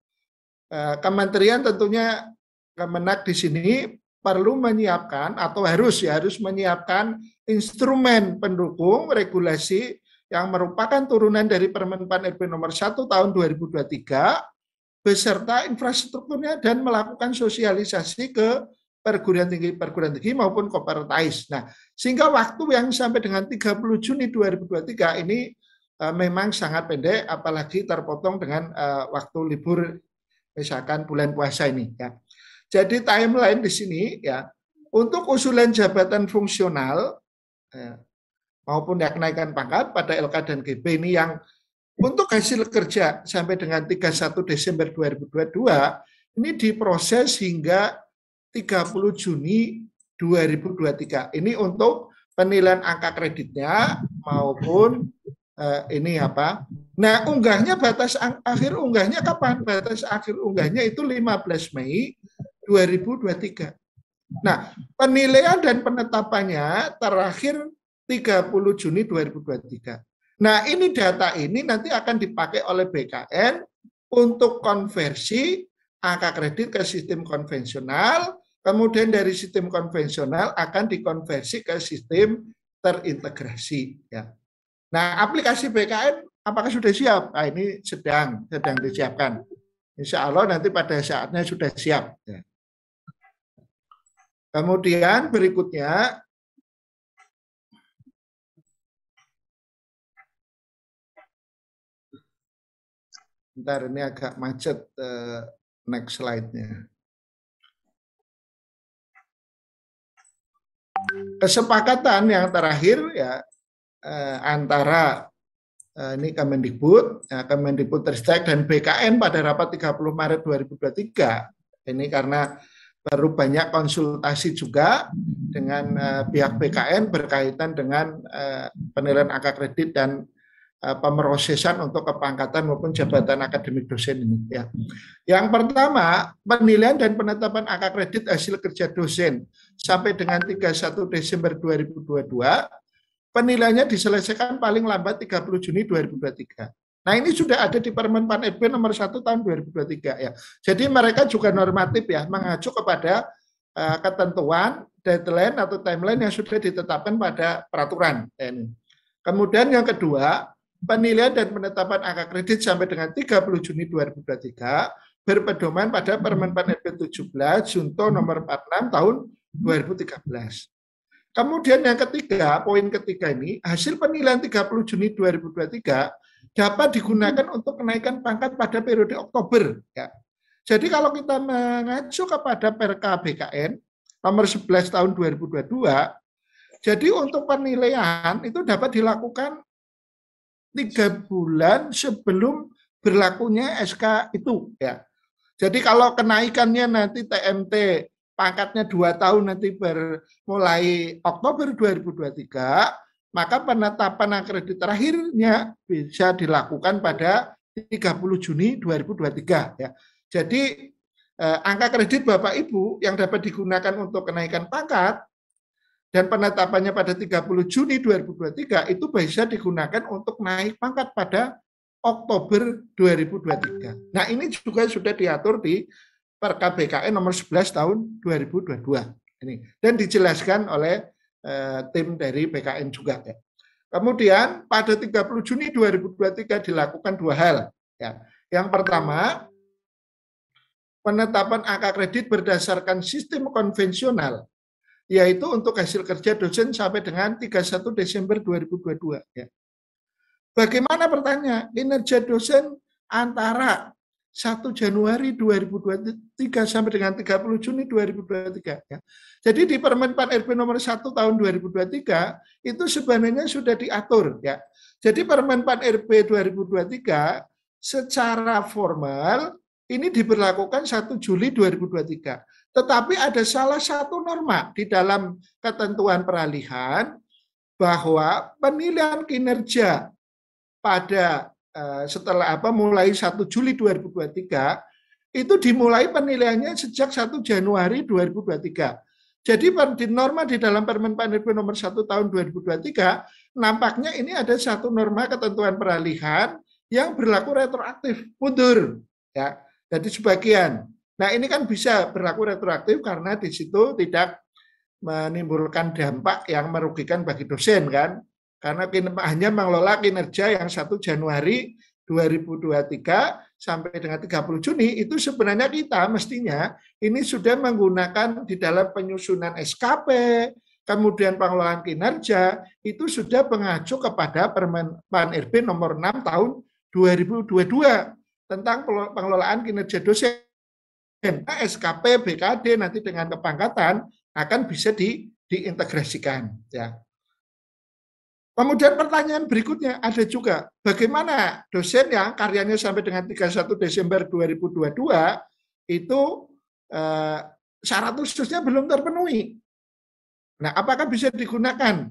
Kementerian tentunya Kemenag di sini perlu menyiapkan atau harus menyiapkan instrumen pendukung regulasi yang merupakan turunan dari Permen PAN RB nomor 1 tahun 2023 beserta infrastrukturnya dan melakukan sosialisasi ke perguruan tinggi maupun kopertais. Nah, sehingga waktu yang sampai dengan 30 Juni 2023 ini memang sangat pendek, apalagi terpotong dengan waktu libur misalkan bulan puasa ini. Ya. Jadi timeline di sini ya untuk usulan jabatan fungsional maupun kenaikan pangkat pada LK dan GB ini yang untuk hasil kerja sampai dengan 31 Desember 2022 ini diproses hingga 30 Juni 2023. Ini untuk penilaian angka kreditnya maupun Nah, unggahnya batas akhir unggahnya kapan? Batas akhir unggahnya itu 15 Mei 2023. Nah, penilaian dan penetapannya terakhir 30 Juni 2023. Nah, ini data ini nanti akan dipakai oleh BKN untuk konversi angka kredit ke sistem konvensional, kemudian dari sistem konvensional akan dikonversi ke sistem terintegrasi. Ya. Nah, aplikasi BKN apakah sudah siap? Nah, ini sedang disiapkan. Insya Allah nanti pada saatnya sudah siap. Ya. Kemudian berikutnya, bentar ini agak macet next slide-nya. Kesepakatan yang terakhir ya antara ini Kemendikbud, Kemendikbudristek dan BKN pada rapat 30 Maret 2023. Ini karena baru banyak konsultasi juga dengan pihak BKN berkaitan dengan penilaian angka kredit dan pemrosesan untuk kepangkatan maupun jabatan akademik dosen ini. Ya. Yang pertama, penilaian dan penetapan angka kredit hasil kerja dosen sampai dengan 31 Desember 2022. Penilaiannya diselesaikan paling lambat 30 Juni 2023. Nah, ini sudah ada di Permen Pan RB nomor 1 tahun 2023 ya. Jadi mereka juga normatif ya, mengacu kepada ketentuan, deadline atau timeline yang sudah ditetapkan pada peraturan. Ini. Kemudian yang kedua, penilaian dan penetapan angka kredit sampai dengan 30 Juni 2023 berpedoman pada Permen Pan RB 17 Junto nomor 46 tahun 2013. Kemudian yang ketiga, poin ketiga ini, hasil penilaian 30 Juni 2023 dapat digunakan untuk kenaikan pangkat pada periode Oktober. Ya. Jadi kalau kita mengacu kepada Perka BKN nomor 11 tahun 2022, jadi untuk penilaian itu dapat dilakukan 3 bulan sebelum berlakunya SK itu. Ya. Jadi kalau kenaikannya nanti TMT pangkatnya 2 tahun nanti mulai Oktober 2023, maka penetapan kredit terakhirnya bisa dilakukan pada 30 Juni 2023. Ya. Jadi angka kredit Bapak Ibu yang dapat digunakan untuk kenaikan pangkat dan penetapannya pada 30 Juni 2023 itu bisa digunakan untuk naik pangkat pada Oktober 2023. Nah, ini juga sudah diatur di Perka BKN nomor 11 tahun 2022 ini dan dijelaskan oleh tim dari BKN juga ya. Kemudian pada 30 Juni 2023 dilakukan 2 hal ya. Yang pertama, penetapan angka kredit berdasarkan sistem konvensional yaitu untuk hasil kerja dosen sampai dengan 31 Desember 2022 ya. Bagaimana pertanyaan kinerja dosen antara 1 Januari 2023 sampai dengan 30 Juni 2023. Ya. Jadi di Permen Pan RB nomor 1 tahun 2023 itu sebenarnya sudah diatur. Ya. Jadi Permen Pan RB 2023 secara formal ini diberlakukan 1 Juli 2023. Tetapi ada salah satu norma di dalam ketentuan peralihan bahwa penilaian kinerja pada setelah mulai 1 Juli 2023 itu dimulai penilaiannya sejak 1 Januari 2023. Jadi di norma di dalam Permen Pan RB nomor 1 tahun 2023 nampaknya ini ada satu norma ketentuan peralihan yang berlaku retroaktif, mundur ya. Jadi sebagian. Nah, ini kan bisa berlaku retroaktif karena di situ tidak menimbulkan dampak yang merugikan bagi dosen kan. Karena hanya mengelola kinerja yang 1 Januari 2023 sampai dengan 30 Juni itu sebenarnya kita mestinya ini sudah menggunakan di dalam penyusunan SKP, kemudian pengelolaan kinerja itu sudah mengacu kepada Permen Pan RB nomor 6 tahun 2022 tentang pengelolaan kinerja dosen. SKP BKD nanti dengan kepangkatan akan bisa diintegrasikan ya. Kemudian pertanyaan berikutnya ada juga, bagaimana dosen yang karyanya sampai dengan 31 Desember 2022 itu syarat khususnya belum terpenuhi. Nah, apakah bisa digunakan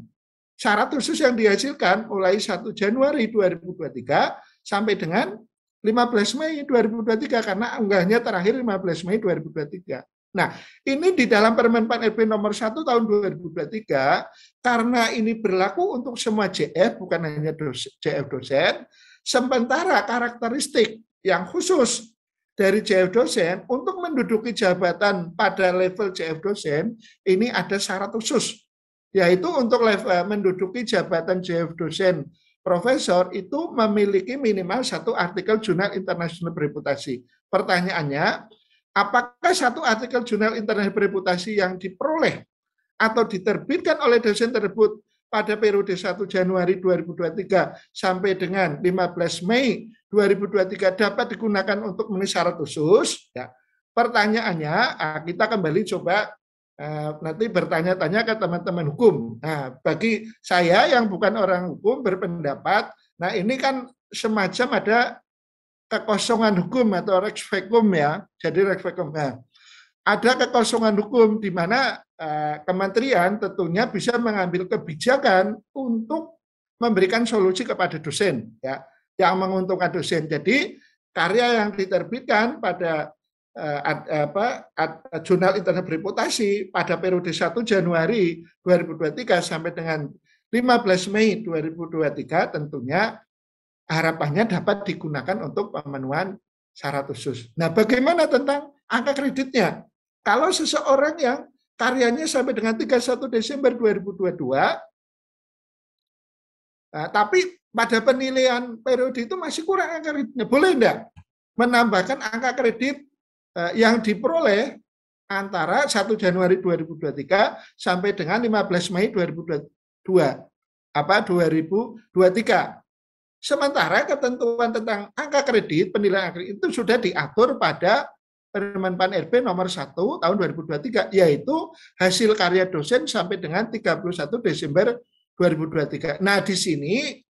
syarat khusus yang dihasilkan mulai 1 Januari 2023 sampai dengan 15 Mei 2023 karena unggahnya terakhir 15 Mei 2023. Nah, ini di dalam Permen Pan RB nomor 1 tahun 2023, karena ini berlaku untuk semua JF, bukan hanya JF dosen, sementara karakteristik yang khusus dari JF dosen, untuk menduduki jabatan pada level JF dosen, ini ada syarat khusus, yaitu untuk menduduki jabatan JF dosen profesor itu memiliki minimal 1 artikel jurnal internasional bereputasi. Pertanyaannya, apakah 1 artikel jurnal internasional bereputasi yang diperoleh atau diterbitkan oleh dosen tersebut pada periode 1 Januari 2023 sampai dengan 15 Mei 2023 dapat digunakan untuk memenuhi syarat khusus? Ya. Pertanyaannya, kita kembali coba nanti bertanya-tanya ke teman-teman hukum. Nah, bagi saya yang bukan orang hukum berpendapat, nah ini kan semacam ada kekosongan hukum atau rex vacuum ya. Jadi rex vacuum. Nah, ada kekosongan hukum di mana kementerian tentunya bisa mengambil kebijakan untuk memberikan solusi kepada dosen ya, yang menguntungkan dosen. Jadi karya yang diterbitkan pada jurnal internasional bereputasi pada periode 1 Januari 2023 sampai dengan 15 Mei 2023 tentunya harapannya dapat digunakan untuk pemenuhan syarat khusus. Nah, bagaimana tentang angka kreditnya? Kalau seseorang yang karyanya sampai dengan 31 Desember 2022, nah, tapi pada penilaian periode itu masih kurang angka kreditnya, boleh enggak menambahkan angka kredit yang diperoleh antara 1 Januari 2023 sampai dengan 15 Mei 2023. Sementara ketentuan tentang angka kredit, penilaian angka kredit itu sudah diatur pada Permen Pan RB nomor 1 tahun 2023, yaitu hasil karya dosen sampai dengan 31 Desember 2023. Nah, di sini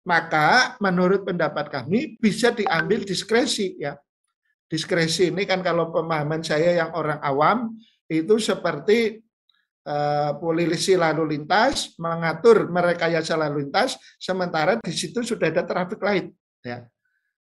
maka menurut pendapat kami bisa diambil diskresi ya. Diskresi ini kan kalau pemahaman saya yang orang awam itu seperti polisi lalu lintas, mengatur merekayasa lalu lintas, sementara di situ sudah ada traffic light. Ya.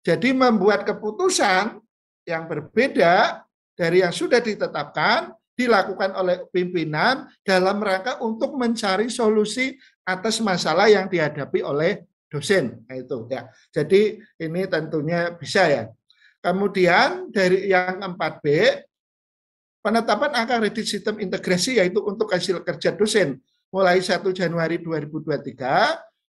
Jadi membuat keputusan yang berbeda dari yang sudah ditetapkan dilakukan oleh pimpinan dalam rangka untuk mencari solusi atas masalah yang dihadapi oleh dosen. Nah, itu ya. Jadi ini tentunya bisa ya. Kemudian dari yang 4B, penetapan angka kredit sistem integrasi yaitu untuk hasil kerja dosen mulai 1 Januari 2023,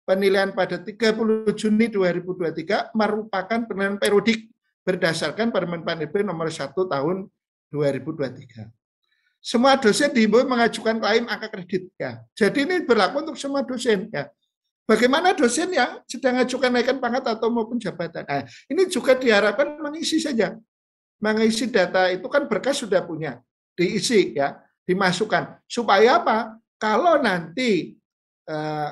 penilaian pada 30 Juni 2023 merupakan penilaian periodik berdasarkan Permen Pan RB nomor 1 tahun 2023. Semua dosen dihimbau mengajukan klaim angka kredit ya. Jadi ini berlaku untuk semua dosen ya. Bagaimana dosen yang sedang mengajukan naikan pangkat atau maupun jabatan? Nah, ini juga diharapkan mengisi saja. Mengisi data itu kan berkas sudah punya, diisi ya, dimasukkan. Supaya apa? Kalau nanti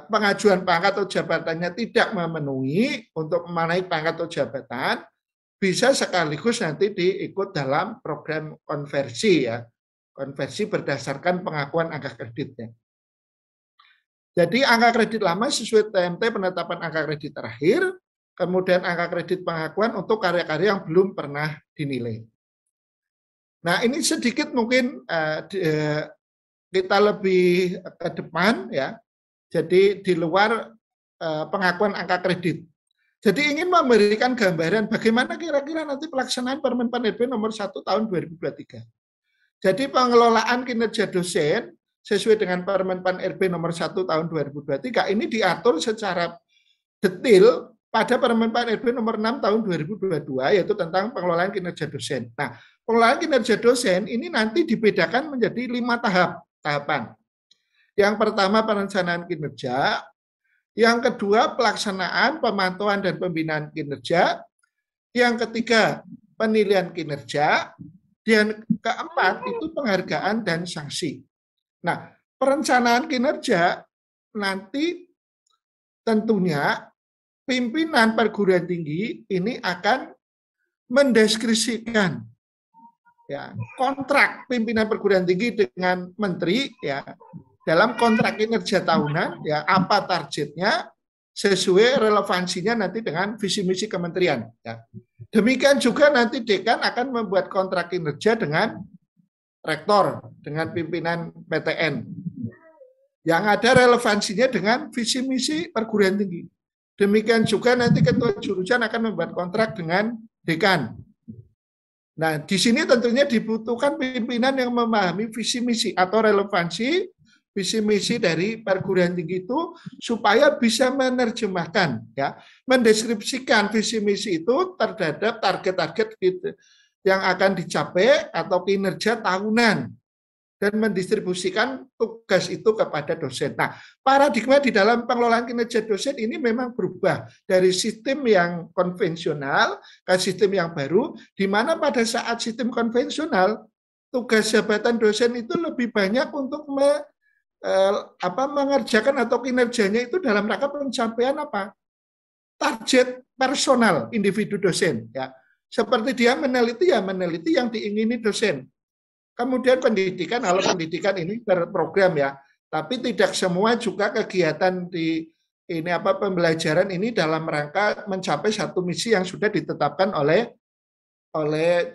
pengajuan pangkat atau jabatannya tidak memenuhi untuk menaik pangkat atau jabatan, bisa sekaligus nanti diikut dalam program konversi ya. Konversi berdasarkan pengakuan angka kreditnya. Jadi angka kredit lama sesuai TMT penetapan angka kredit terakhir, kemudian angka kredit pengakuan untuk karya-karya yang belum pernah dinilai. Nah, ini sedikit mungkin kita lebih ke depan ya. Jadi di luar pengakuan angka kredit. Jadi ingin memberikan gambaran bagaimana kira-kira nanti pelaksanaan Permen Pan RB nomor 1 tahun 2023. Jadi pengelolaan kinerja dosen sesuai dengan Permen Pan RB nomor 1 tahun 2023 ini diatur secara detail pada Permen Pan RB nomor 6 tahun 2022 yaitu tentang pengelolaan kinerja dosen. Nah, pengelolaan kinerja dosen ini nanti dibedakan menjadi 5 tahapan. Yang pertama perencanaan kinerja, yang kedua pelaksanaan, pemantauan dan pembinaan kinerja, yang ketiga penilaian kinerja, dan keempat itu penghargaan dan sanksi. Nah, perencanaan kinerja nanti tentunya pimpinan perguruan tinggi ini akan mendeskripsikan ya, kontrak pimpinan perguruan tinggi dengan menteri ya dalam kontrak kinerja tahunan ya apa targetnya sesuai relevansinya nanti dengan visi misi kementerian ya. Demikian juga nanti dekan akan membuat kontrak kinerja dengan rektor, dengan pimpinan PTN. Yang ada relevansinya dengan visi misi perguruan tinggi. Demikian juga nanti ketua jurusan akan membuat kontrak dengan dekan. Nah, di sini tentunya dibutuhkan pimpinan yang memahami visi misi atau relevansi visi misi dari perguruan tinggi itu supaya bisa menerjemahkan, ya, mendeskripsikan visi misi itu terhadap target-target gitu, yang akan dicapai atau kinerja tahunan, dan mendistribusikan tugas itu kepada dosen. Nah, paradigma di dalam pengelolaan kinerja dosen ini memang berubah dari sistem yang konvensional ke sistem yang baru, di mana pada saat sistem konvensional, tugas jabatan dosen itu lebih banyak untuk mengerjakan atau kinerjanya itu dalam rangka pencapaian apa? Target personal individu dosen, ya. Seperti dia meneliti, ya meneliti yang diingini dosen. Kemudian pendidikan, kalau pendidikan ini berprogram, ya, tapi tidak semua juga kegiatan di ini pembelajaran ini dalam rangka mencapai satu misi yang sudah ditetapkan oleh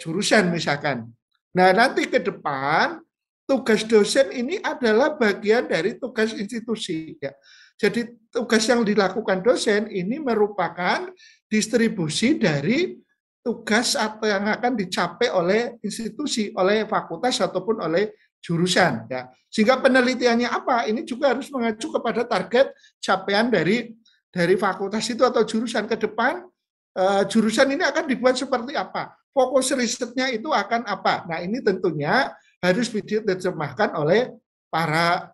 jurusan misalkan. Nah, nanti ke depan tugas dosen ini adalah bagian dari tugas institusi, ya. Jadi tugas yang dilakukan dosen ini merupakan distribusi dari tugas atau yang akan dicapai oleh institusi, oleh fakultas ataupun oleh jurusan, ya. Sehingga penelitiannya apa? Ini juga harus mengacu kepada target capaian dari fakultas itu atau jurusan ke depan. Jurusan ini akan dibuat seperti apa? Fokus risetnya itu akan apa? Nah, ini tentunya harus diterjemahkan oleh para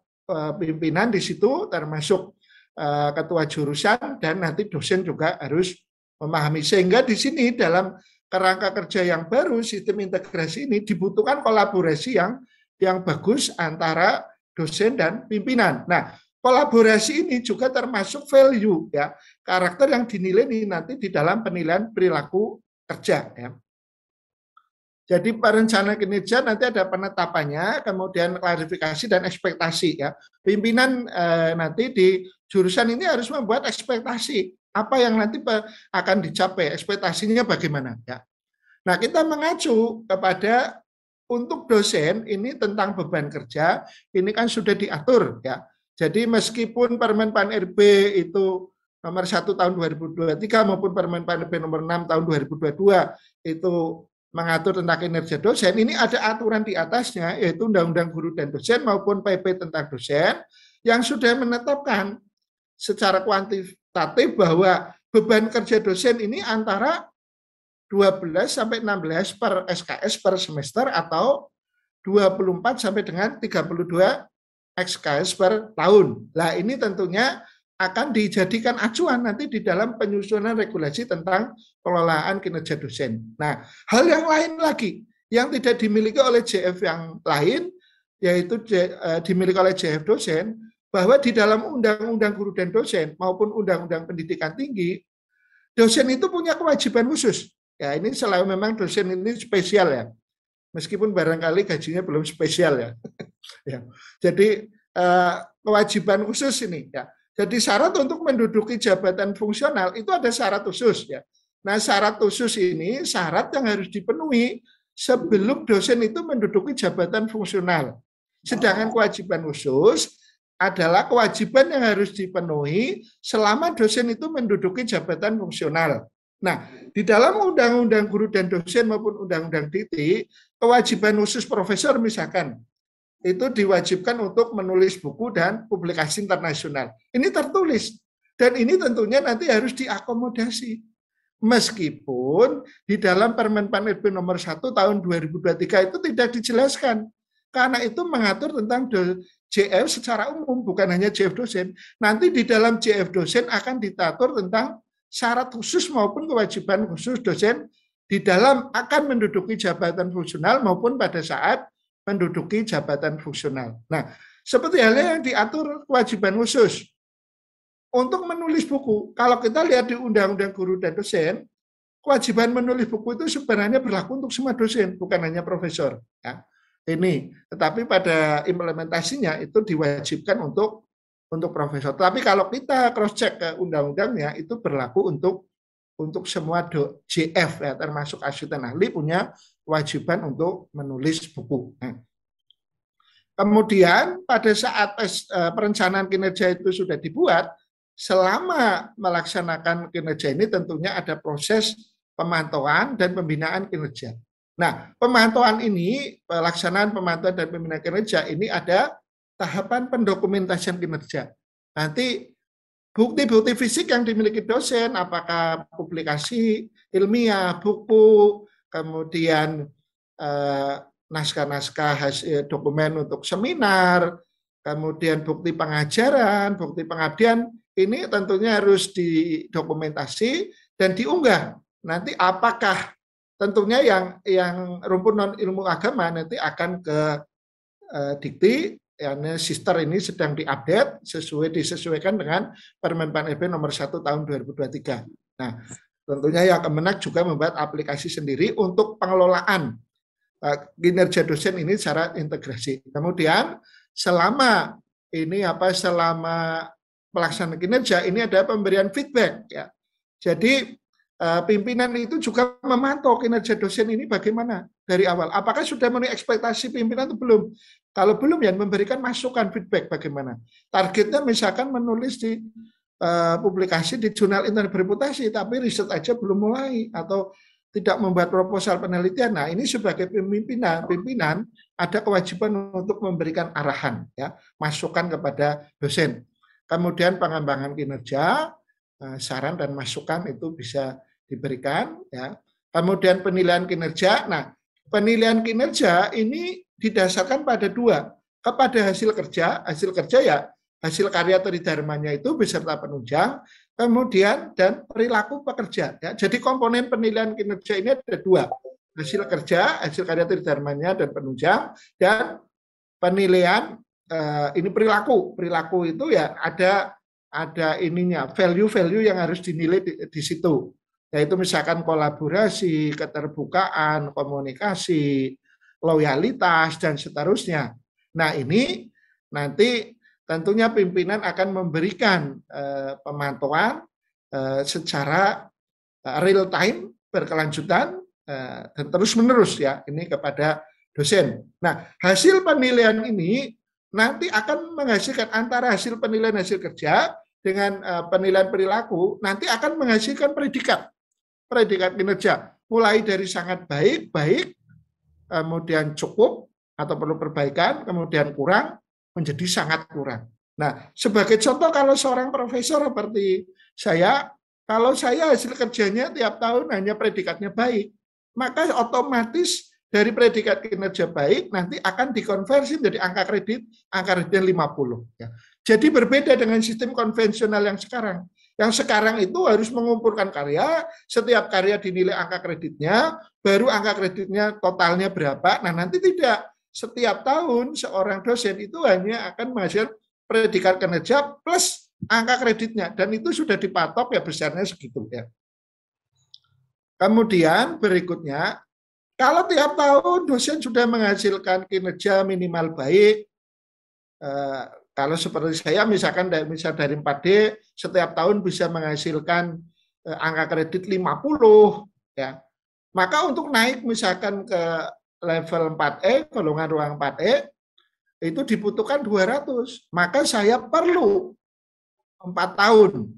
pimpinan di situ, termasuk ketua jurusan, dan nanti dosen juga harus memahami. Sehingga di sini dalam kerangka kerja yang baru, sistem integrasi ini dibutuhkan kolaborasi yang bagus antara dosen dan pimpinan. Nah, kolaborasi ini juga termasuk value, ya, karakter yang dinilai nanti di dalam penilaian perilaku kerja, ya. Jadi perencanaan kinerja nanti ada penetapannya, kemudian klarifikasi dan ekspektasi, ya. Pimpinan nanti di jurusan ini harus membuat ekspektasi apa yang nanti akan dicapai, ekspektasinya bagaimana, ya. Nah, kita mengacu kepada untuk dosen ini tentang beban kerja, ini kan sudah diatur, ya. Jadi meskipun Permen Pan RB itu nomor 1 tahun 2023 maupun Permen Pan RB nomor 6 tahun 2022 itu mengatur tentang kinerja dosen, ini ada aturan di atasnya, yaitu Undang-Undang Guru dan Dosen maupun PP tentang dosen, yang sudah menetapkan secara kuantitatif bahwa beban kerja dosen ini antara 12 sampai 16 per SKS per semester atau 24 sampai dengan 32 SKS per tahun. Nah, ini tentunya akan dijadikan acuan nanti di dalam penyusunan regulasi tentang pengelolaan kinerja dosen. Nah, hal yang lain lagi yang tidak dimiliki oleh JF yang lain, yaitu dimiliki oleh JF dosen, bahwa di dalam Undang-Undang Guru dan Dosen maupun Undang-Undang Pendidikan Tinggi, dosen itu punya kewajiban khusus. Ya, ini selalu memang dosen ini spesial, ya. Meskipun barangkali gajinya belum spesial, ya. Ya. Jadi kewajiban khusus ini, ya. Jadi syarat untuk menduduki jabatan fungsional itu ada syarat khusus, ya. Nah, syarat khusus ini syarat yang harus dipenuhi sebelum dosen itu menduduki jabatan fungsional. Sedangkan kewajiban khusus adalah kewajiban yang harus dipenuhi selama dosen itu menduduki jabatan fungsional. Nah, di dalam Undang-Undang Guru dan Dosen maupun Undang-Undang DT, kewajiban khusus profesor misalkan, itu diwajibkan untuk menulis buku dan publikasi internasional. Ini tertulis, dan ini tentunya nanti harus diakomodasi. Meskipun di dalam Permen Pan RB nomor 1 tahun 2023 itu tidak dijelaskan, karena itu mengatur tentang JF secara umum, bukan hanya JF dosen. Nanti di dalam JF dosen akan diatur tentang syarat khusus maupun kewajiban khusus dosen di dalam akan menduduki jabatan fungsional maupun pada saat menduduki jabatan fungsional. Nah, seperti halnya yang diatur kewajiban khusus untuk menulis buku. Kalau kita lihat di Undang-Undang Guru dan Dosen, kewajiban menulis buku itu sebenarnya berlaku untuk semua dosen, bukan hanya profesor. Ya. Ini, tetapi pada implementasinya itu diwajibkan untuk profesor. Tapi kalau kita cross check ke undang-undangnya itu berlaku untuk semua JF, ya, termasuk asisten ahli punya kewajiban untuk menulis buku. Nah, kemudian pada saat perencanaan kinerja itu sudah dibuat, selama melaksanakan kinerja ini tentunya ada proses pemantauan dan pembinaan kinerja. Nah, pemantauan ini, pelaksanaan pemantauan dan pembinaan kinerja ini ada tahapan pendokumentasian kinerja. Nanti bukti-bukti fisik yang dimiliki dosen, apakah publikasi ilmiah, buku, kemudian naskah-naskah hasil dokumen untuk seminar, kemudian bukti pengajaran, bukti pengabdian, ini tentunya harus didokumentasi dan diunggah. Nanti apakah tentunya yang rumpun non ilmu agama nanti akan ke Dikti, ya, Sister ini sedang diupdate disesuaikan dengan Permen Pan RB nomor 1 tahun 2023. Nah, tentunya yang Kemenak juga membuat aplikasi sendiri untuk pengelolaan kinerja dosen ini secara integrasi. Kemudian selama pelaksanaan kinerja ini ada pemberian feedback, ya. Jadi pimpinan itu juga memantau kinerja dosen ini bagaimana dari awal. Apakah sudah memenuhi ekspektasi pimpinan atau belum? Kalau belum, ya memberikan masukan feedback bagaimana. Targetnya misalkan menulis di publikasi di jurnal internet bereputasi, tapi riset aja belum mulai atau tidak membuat proposal penelitian. Nah, ini sebagai pimpinan ada kewajiban untuk memberikan arahan, ya, masukan kepada dosen. Kemudian pengembangan kinerja, saran dan masukan itu bisa diberikan, ya. Kemudian penilaian kinerja. Nah, penilaian kinerja ini didasarkan pada dua, kepada hasil kerja ya hasil karya tridharmanya itu beserta penunjang, kemudian dan perilaku pekerja, ya. Jadi komponen penilaian kinerja ini ada dua, hasil kerja, hasil karya tridharmanya dan penunjang, dan penilaian ini perilaku itu ya ada ininya, value yang harus dinilai di situ, yaitu misalkan kolaborasi, keterbukaan, komunikasi, loyalitas, dan seterusnya. Nah, ini nanti tentunya pimpinan akan memberikan pemantauan secara real time, berkelanjutan, dan terus-menerus, ya, ini kepada dosen. Nah, hasil penilaian ini nanti akan menghasilkan antara hasil penilaian hasil kerja dengan penilaian perilaku, nanti akan menghasilkan predikat kinerja, mulai dari sangat baik, kemudian cukup atau perlu perbaikan, kemudian kurang, menjadi sangat kurang. Nah, sebagai contoh, kalau seorang profesor seperti saya, kalau saya hasil kerjanya tiap tahun hanya predikatnya baik, maka otomatis dari predikat kinerja baik nanti akan dikonversi menjadi angka kreditnya 50. Ya. Jadi berbeda dengan sistem konvensional yang sekarang. Yang sekarang itu harus mengumpulkan karya, setiap karya dinilai angka kreditnya, baru angka kreditnya totalnya berapa. Nah, nanti tidak. Setiap tahun seorang dosen itu hanya akan menghasilkan predikat kinerja plus angka kreditnya, dan itu sudah dipatok, ya, besarnya segitu, ya. Kemudian berikutnya, kalau tiap tahun dosen sudah menghasilkan kinerja minimal baik, kalau seperti saya misalkan dari 4D setiap tahun bisa menghasilkan angka kredit 50, ya. Maka untuk naik misalkan ke level 4E, golongan ruang 4E, itu dibutuhkan 200. Maka saya perlu 4 tahun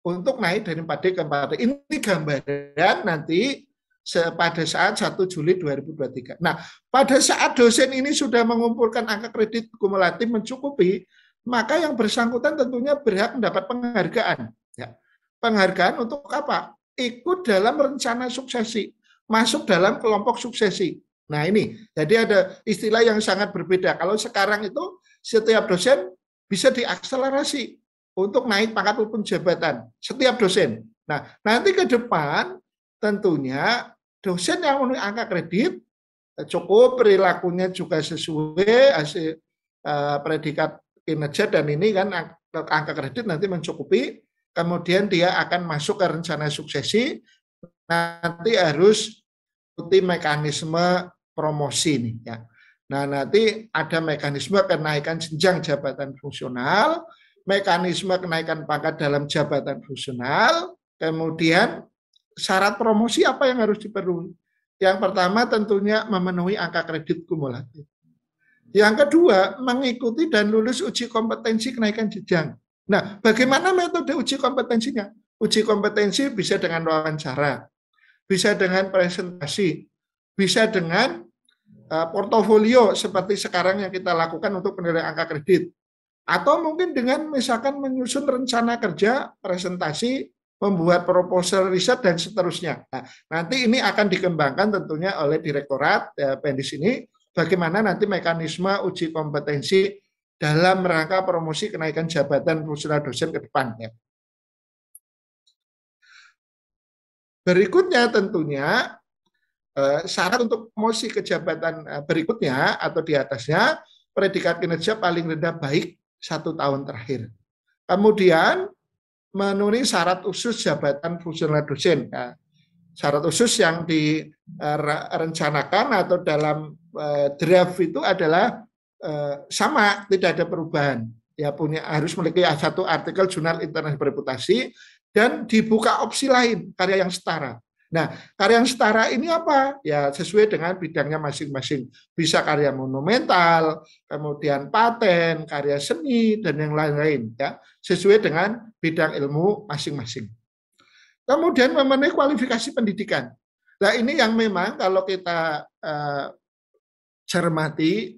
untuk naik dari 4D ke 4E. Ini gambaran nanti pada saat 1 Juli 2023. Nah, pada saat dosen ini sudah mengumpulkan angka kredit kumulatif mencukupi, maka yang bersangkutan tentunya berhak mendapat penghargaan. Ya. Penghargaan untuk apa? Ikut dalam rencana suksesi, masuk dalam kelompok suksesi. Nah, ini, jadi ada istilah yang sangat berbeda. Kalau sekarang itu setiap dosen bisa diakselerasi untuk naik pangkat maupun jabatan, setiap dosen. Nah, nanti ke depan tentunya dosen yang memenuhi angka kredit cukup, perilakunya juga sesuai hasil predikat kinerja, dan ini kan angka kredit nanti mencukupi, kemudian dia akan masuk ke rencana suksesi, nanti harus ikuti mekanisme promosi nih, ya. Nah, nanti ada mekanisme kenaikan jenjang jabatan fungsional, mekanisme kenaikan pangkat dalam jabatan fungsional, kemudian syarat promosi apa yang harus dipenuhi. Yang pertama tentunya memenuhi angka kredit kumulatif. Yang kedua, mengikuti dan lulus uji kompetensi kenaikan jenjang. Nah, bagaimana metode uji kompetensinya? Uji kompetensi bisa dengan wawancara, bisa dengan presentasi, bisa dengan portofolio seperti sekarang yang kita lakukan untuk penilaian angka kredit. Atau mungkin dengan misalkan menyusun rencana kerja, presentasi, membuat proposal riset, dan seterusnya. Nah, nanti ini akan dikembangkan tentunya oleh Direktorat Pendis ini, bagaimana nanti mekanisme uji kompetensi dalam rangka promosi kenaikan jabatan fungsional dosen ke depan. Ya. Berikutnya tentunya syarat untuk promosi ke jabatan berikutnya atau di atasnya, predikat kinerja paling rendah baik 1 tahun terakhir. Kemudian memenuhi syarat khusus jabatan fungsional dosen. Nah, syarat khusus yang direncanakan atau dalam draft itu adalah sama, tidak ada perubahan. Ya harus memiliki satu artikel jurnal internasional bereputasi dan dibuka opsi lain karya yang setara. Nah, karya yang setara ini apa? Ya sesuai dengan bidangnya masing-masing. Bisa karya monumental, kemudian paten, karya seni, dan yang lain-lain. Ya, sesuai dengan bidang ilmu masing-masing. Kemudian memenuhi kualifikasi pendidikan. Nah ini yang memang kalau kita cermati,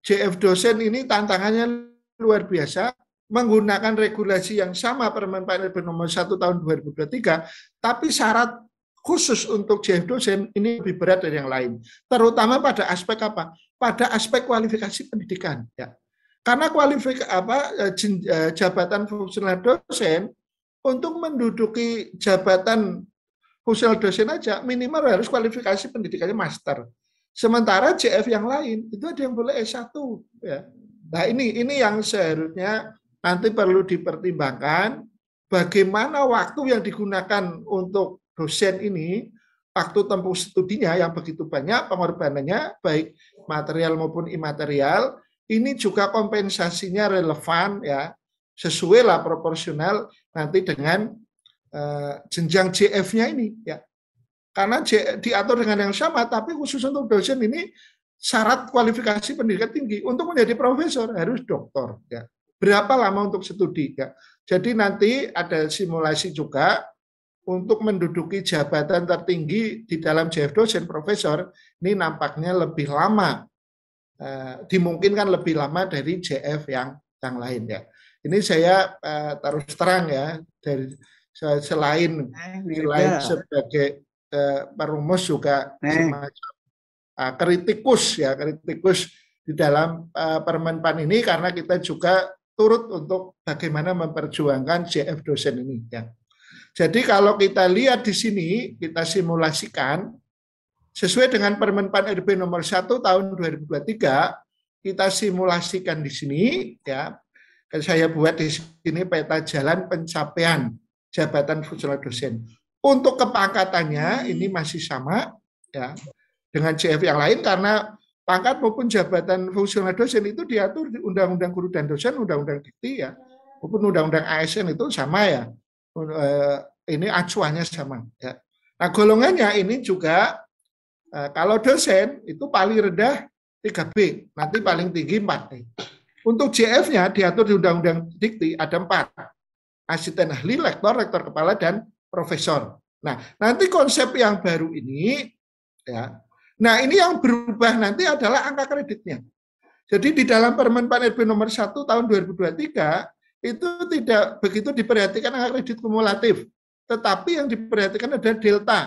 JF dosen ini tantangannya luar biasa, menggunakan regulasi yang sama Permen PAN RB nomor 1 tahun 2023, tapi syarat khusus untuk JF dosen ini lebih berat dari yang lain. Terutama pada aspek apa? Pada aspek kualifikasi pendidikan. Ya. Karena jabatan fungsional dosen untuk menduduki jabatan fungsional dosen aja minimal harus kualifikasi pendidikannya master. Sementara JF yang lain itu ada yang boleh S1. Ya. Nah ini yang seharusnya nanti perlu dipertimbangkan bagaimana waktu yang digunakan untuk dosen ini, waktu tempuh studinya yang begitu banyak, pengorbanannya baik material maupun imaterial, ini juga kompensasinya relevan ya, sesuai lah proporsional nanti dengan jenjang JF-nya ini ya. Karena diatur dengan yang sama, tapi khusus untuk dosen ini syarat kualifikasi pendidikan tinggi. Untuk menjadi profesor harus doktor. Ya. Berapa lama untuk studi? Ya. Jadi nanti ada simulasi juga untuk menduduki jabatan tertinggi di dalam JF dosen profesor, ini nampaknya lebih lama. Dimungkinkan lebih lama dari JF yang lain. Ya. Ini saya terus terang ya, dari selain sebagai perumus juga semacam kritikus ya, kritikus di dalam Permen PAN ini karena kita juga turut untuk bagaimana memperjuangkan JF dosen ini ya. Jadi kalau kita lihat di sini, kita simulasikan sesuai dengan Permen PAN RB nomor 1 tahun 2023, kita simulasikan di sini ya. Saya buat di sini peta jalan pencapaian jabatan fungsional dosen. Untuk kepangkatannya ini masih sama ya dengan JF yang lain karena pangkat maupun jabatan fungsional dosen itu diatur di Undang-Undang Guru dan Dosen, Undang-Undang Dikti ya, maupun Undang-Undang ASN itu sama ya. Ini acuannya sama ya. Nah, golongannya ini juga kalau dosen itu paling rendah 3B, nanti paling tinggi 4B. Untuk JF-nya diatur di Undang-Undang Dikti ada 4. Asisten ahli, lektor, rektor kepala, dan profesor. Nah, nanti konsep yang baru ini, ya. Nah, ini yang berubah nanti adalah angka kreditnya. Jadi di dalam Permen PAN RB nomor 1 tahun 2023 itu tidak begitu diperhatikan angka kredit kumulatif, tetapi yang diperhatikan adalah delta.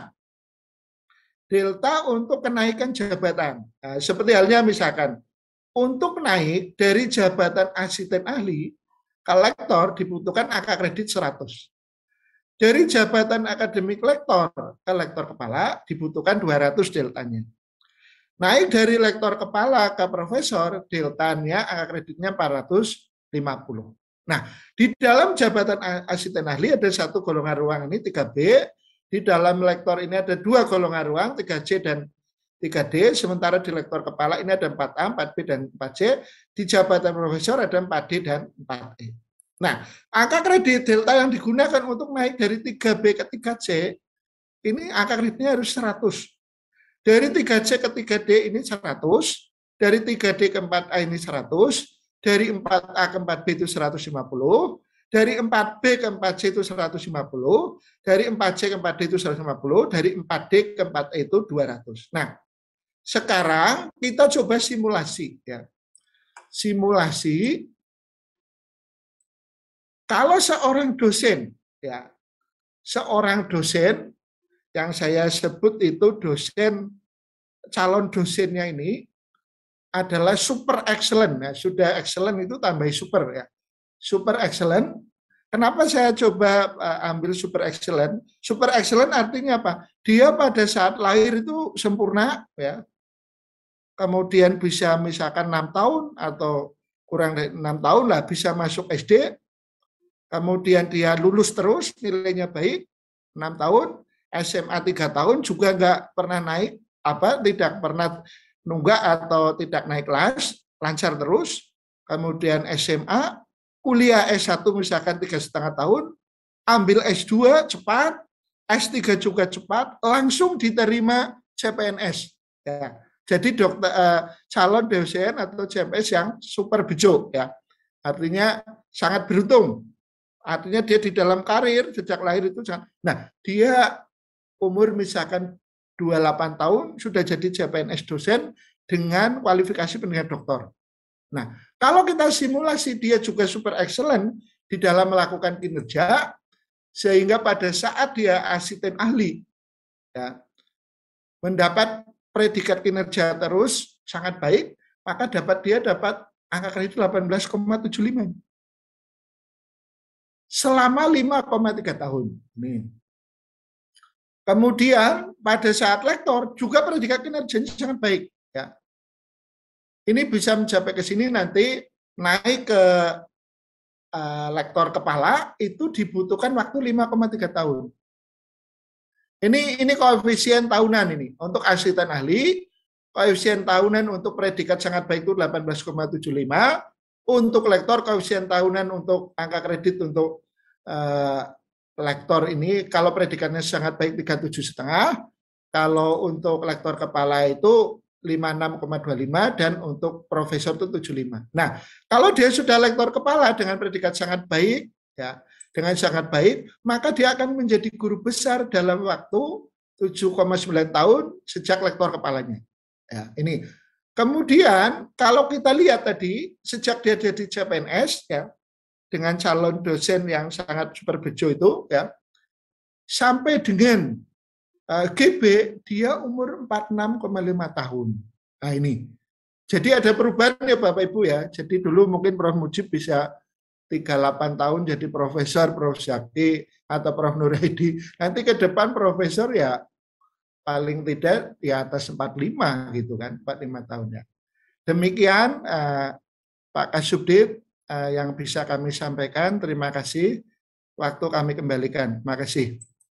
Delta untuk kenaikan jabatan. Nah, seperti halnya misalkan untuk naik dari jabatan asisten ahli ke lektor dibutuhkan angka kredit 100. Dari jabatan akademik lektor ke lektor kepala dibutuhkan 200 deltanya. Naik dari lektor kepala ke profesor, deltanya angka kreditnya 450. Nah, di dalam jabatan asisten ahli ada satu golongan ruang ini 3B, di dalam lektor ini ada 2 golongan ruang 3C dan 3D, sementara di lektor kepala ini ada 4A, 4B, dan 4C, di jabatan profesor ada 4D dan 4E. Nah, angka kredit delta yang digunakan untuk naik dari 3B ke 3C, ini angka kreditnya harus 100. Dari 3C ke 3D ini 100, dari 3D ke 4A ini 100, dari 4A ke 4B itu 150, dari 4B ke 4C itu 150, dari 4C ke 4D itu 150, dari 4D ke 4E itu 200. Nah, Sekarang kita coba simulasi ya. Simulasi kalau seorang dosen ya, seorang dosen yang saya sebut itu dosen, calon dosennya ini adalah super excellent ya. Sudah excellent itu tambah super ya. Super excellent. Kenapa saya coba ambil super excellent? Super excellent artinya apa? Dia pada saat lahir itu sempurna ya. Kemudian bisa misalkan 6 tahun atau kurang dari 6 tahun lah bisa masuk SD. Kemudian dia lulus terus, nilainya baik, 6 tahun, SMA 3 tahun juga nggak pernah naik, tidak pernah nunggak atau tidak naik kelas, lancar terus. Kemudian SMA, kuliah S1 misalkan 3,5 tahun, ambil S2 cepat, S3 juga cepat, langsung diterima CPNS. Ya. Jadi dokter, calon dosen atau CPNS yang super bejo ya. Artinya sangat beruntung. Artinya dia di dalam karir sejak lahir itu sangat. Nah, dia umur misalkan 28 tahun sudah jadi CPNS dosen dengan kualifikasi pendidikan doktor. Nah, kalau kita simulasi dia juga super excellent di dalam melakukan kinerja, sehingga pada saat dia asisten ahli, ya, mendapat predikat kinerja terus sangat baik, maka dia dapat angka kredit 18,75 selama 5,3 tahun. Nih. Kemudian pada saat lektor juga predikat kinerjanya sangat baik. Ya. Ini bisa mencapai ke sini nanti naik ke lektor kepala itu dibutuhkan waktu 5,3 tahun. Ini koefisien tahunan ini. Untuk asisten ahli, koefisien tahunan untuk predikat sangat baik itu 18,75. Untuk lektor, koefisien tahunan untuk angka kredit untuk lektor ini, kalau predikatnya sangat baik 37,5. Kalau untuk lektor kepala itu 56,25 dan untuk profesor itu 75. Nah, kalau dia sudah lektor kepala dengan predikat sangat baik, ya, dengan sangat baik, maka dia akan menjadi guru besar dalam waktu 7,9 tahun sejak lektor kepalanya. Ya, ini. Kemudian kalau kita lihat tadi sejak dia jadi CPNS ya, dengan calon dosen yang sangat super bejo itu ya, sampai dengan GB dia umur 46,5 tahun. Nah ini. Jadi ada perubahan ya Bapak Ibu ya. Jadi dulu mungkin Prof Mujib bisa 38 tahun jadi profesor, Prof Zaki atau Prof Nuraidi. Nanti ke depan profesor ya paling tidak di atas 45 gitu kan, 45 tahun ya. Demikian Pak Kasubdit yang bisa kami sampaikan. Terima kasih. Waktu kami kembalikan. Terima kasih.